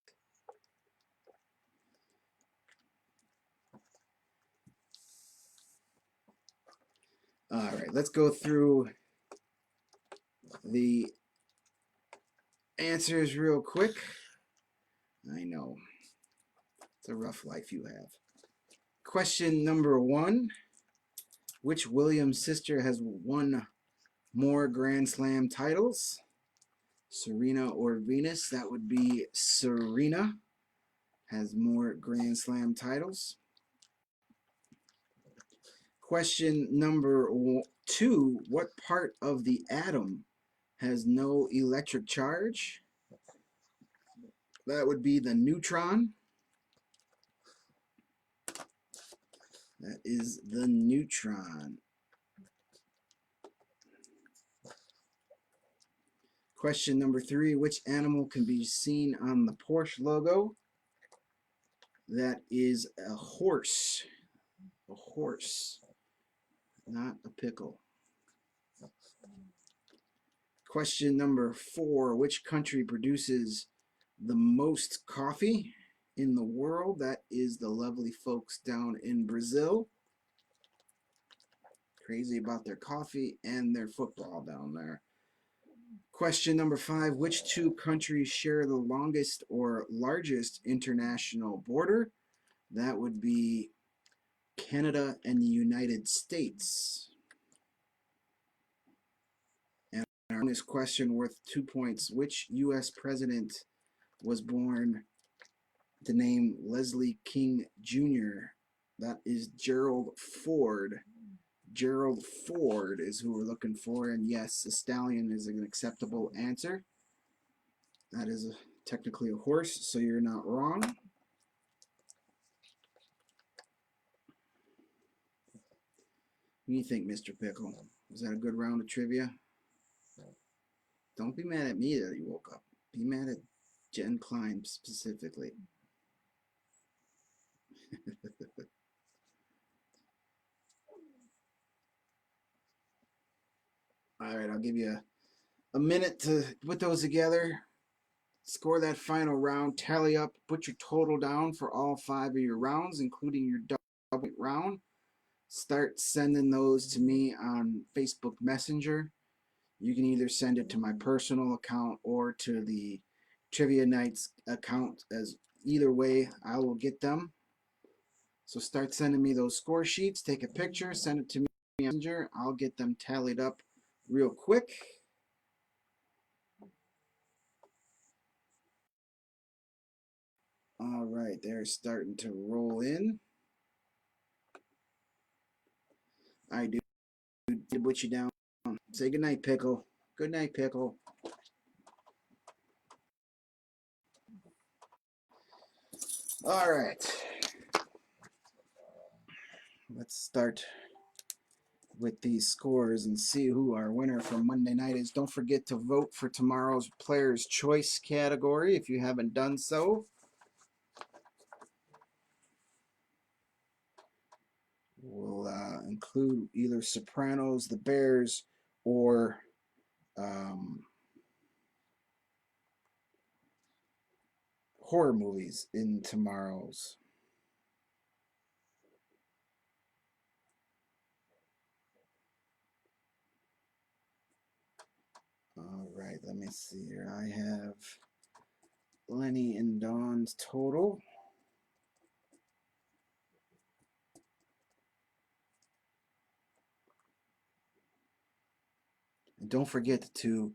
All right, let's go through the answers real quick. I know. It's a rough life you have. Question number 1. Which Williams sister has won more Grand Slam titles? Serena or Venus? That would be Serena. Has more Grand Slam titles. Question number 2. What part of the atom has no electric charge? That would be the neutron. That is the neutron. Question number 3, which animal can be seen on the Porsche logo? That is a horse. A horse, not a pickle. Question number 4, which country produces the most coffee in the world? That is the lovely folks down in Brazil. Crazy about their coffee and their football down there. Question number 5, which 2 countries share the longest or largest international border? That would be Canada and the United States. And our bonus question worth 2 points, which U.S. president was born the name Leslie King Jr.? That is Gerald Ford. Gerald Ford is who we're looking for, and yes, a stallion is an acceptable answer. That is technically a horse, so you're not wrong. What do you think, Mr. Pickle? Was that a good round of trivia? Don't be mad at me that you woke up. Be mad at Jen Klein specifically. All right, I'll give you a minute to put those together, score that final round, tally up, put your total down for all 5 of your rounds, including your double round. Start sending those to me on Facebook Messenger. You can either send it to my personal account or to the Trivia Nights account. As either way, I will get them. So start sending me those score sheets. Take a picture, send it to me on Messenger. I'll get them tallied up real quick. All right, they're starting to roll in. I do put you down. Say goodnight, Pickle. Good night, Pickle. All right. Let's start with these scores and see who our winner for Monday night is. Don't forget to vote for tomorrow's Player's Choice category if you haven't done so. We'll include either Sopranos, The Bears, or horror movies in tomorrow's. All right, let me see here. I have Lenny and Dawn's total. And don't forget to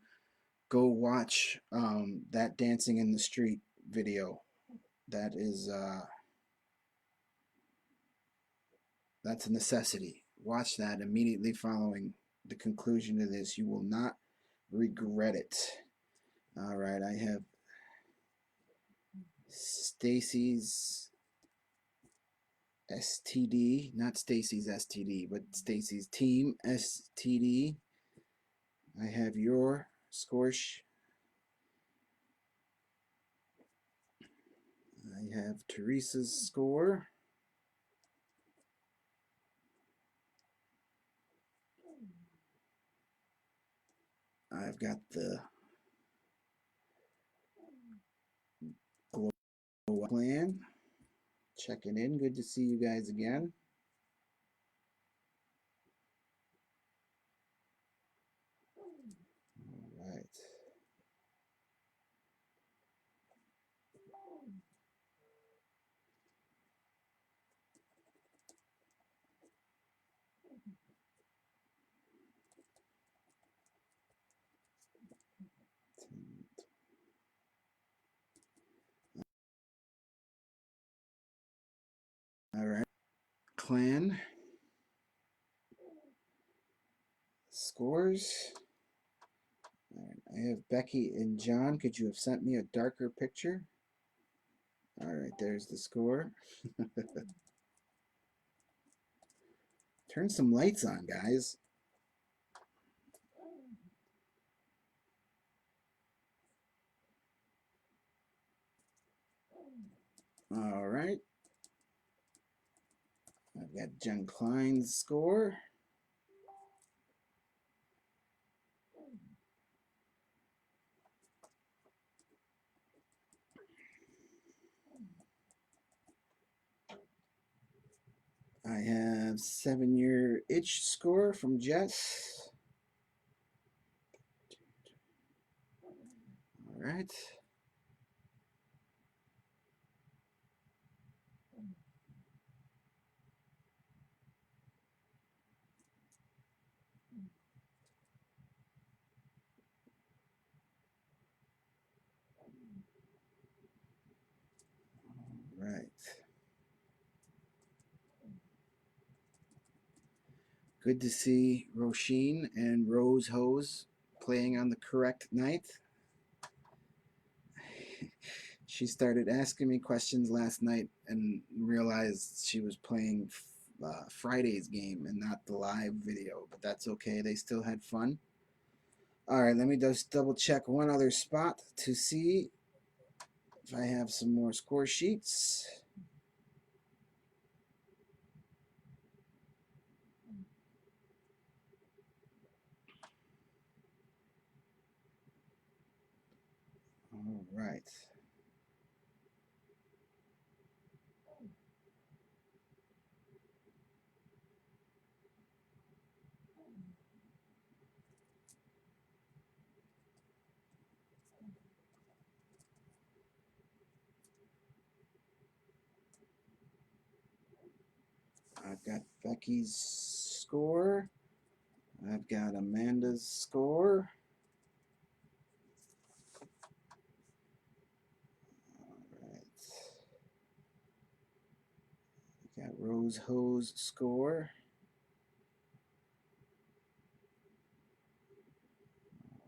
go watch that Dancing in the Street video. That is that's a necessity. Watch that immediately following the conclusion of this. You will not regret it. All right, I have Stacy's STD, not Stacy's STD, but Stacy's team STD. I have your score. I have Teresa's score. I've got the Global Plan. Checking in. Good to see you guys again. All right. All right. Clan scores. All right. I have Becky and John. Could you have sent me a darker picture? All right, there's the score. Turn some lights on, guys. All right. I've got Jen Klein's score. I have 7-year itch score from Jess. All right. Right. Good to see Roisin and Rose Hose playing on the correct night. She started asking me questions last night and realized she was playing Friday's game and not the live video, but that's okay. They still had fun. All right, let me just double check one other spot to see if I have some more score sheets. All right. I've got Becky's score. I've got Amanda's score. All right. Got Rose Hose score.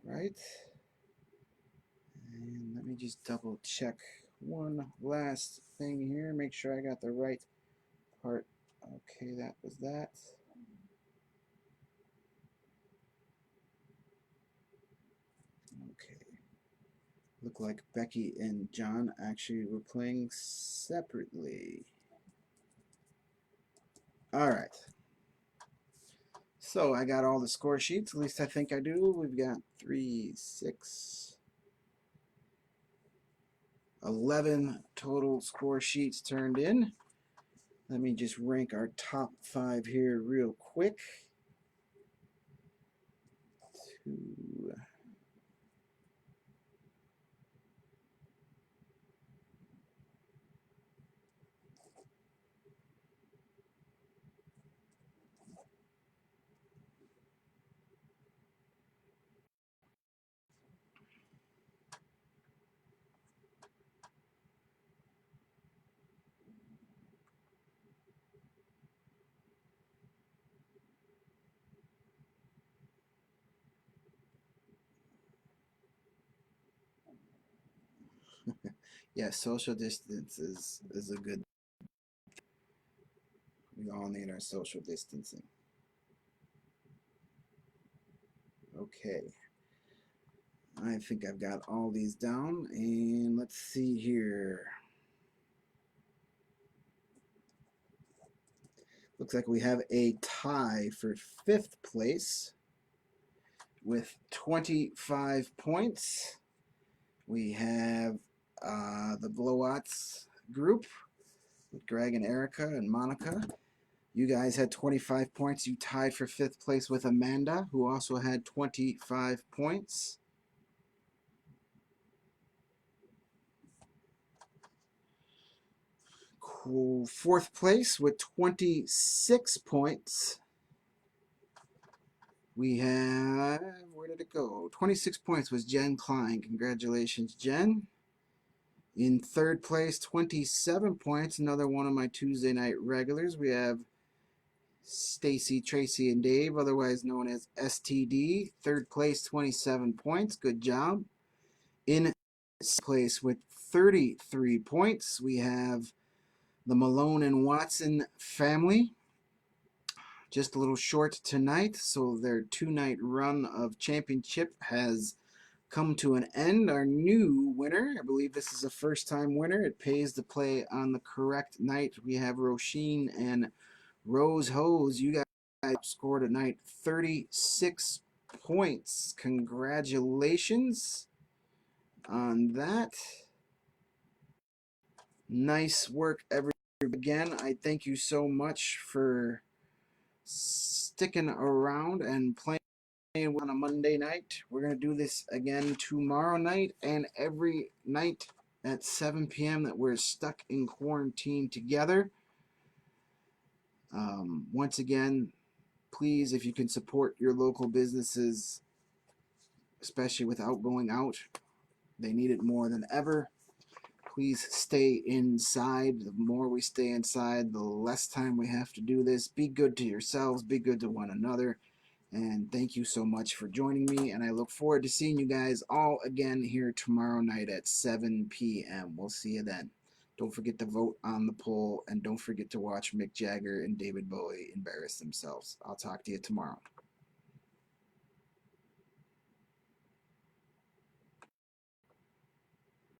All right. And let me just double check one last thing here. Make sure I got the right part. Okay, that was that. Okay. Look like Becky and John actually were playing separately. All right. So I got all the score sheets. At least I think I do. We've got 3, 6, 11 total score sheets turned in. Let me just rank our top 5 here real quick. 2. Yeah, social distance is a good. We all need our social distancing. Okay. I think I've got all these down, and let's see here. Looks like we have a tie for 5th place with 25 points. We have the Blowouts group with Greg and Erica and Monica. You guys had 25 points. You tied for 5th place with Amanda, who also had 25 points. Cool. 4th place with 26 points. We have, where did it go? 26 points was Jen Klein. Congratulations, Jen. In 3rd place, 27 points, another one of my Tuesday night regulars. We have Stacy, Tracy, and Dave, otherwise known as STD. 3rd place, 27 points. Good job. In 6th place with 33 points, we have the Malone and Watson family. just a little short tonight, so their 2-night run of championship has come to an end. Our new winner, I believe this is a first-time winner. It pays to play on the correct night. We have Roisin and Rose Hose. You guys scored tonight 36 points. Congratulations on that. Nice work, everyone. Again, I thank you so much for sticking around and playing on a Monday night. We're going to do this again tomorrow night and every night at 7 p.m. that we're stuck in quarantine together. Once again, please, if you can support your local businesses, especially without going out, they need it more than ever. Please stay inside. The more we stay inside, the less time we have to do this. Be good to yourselves. Be good to one another. And thank you so much for joining me. And I look forward to seeing you guys all again here tomorrow night at 7 p.m. We'll see you then. Don't forget to vote on the poll. And don't forget to watch Mick Jagger and David Bowie embarrass themselves. I'll talk to you tomorrow.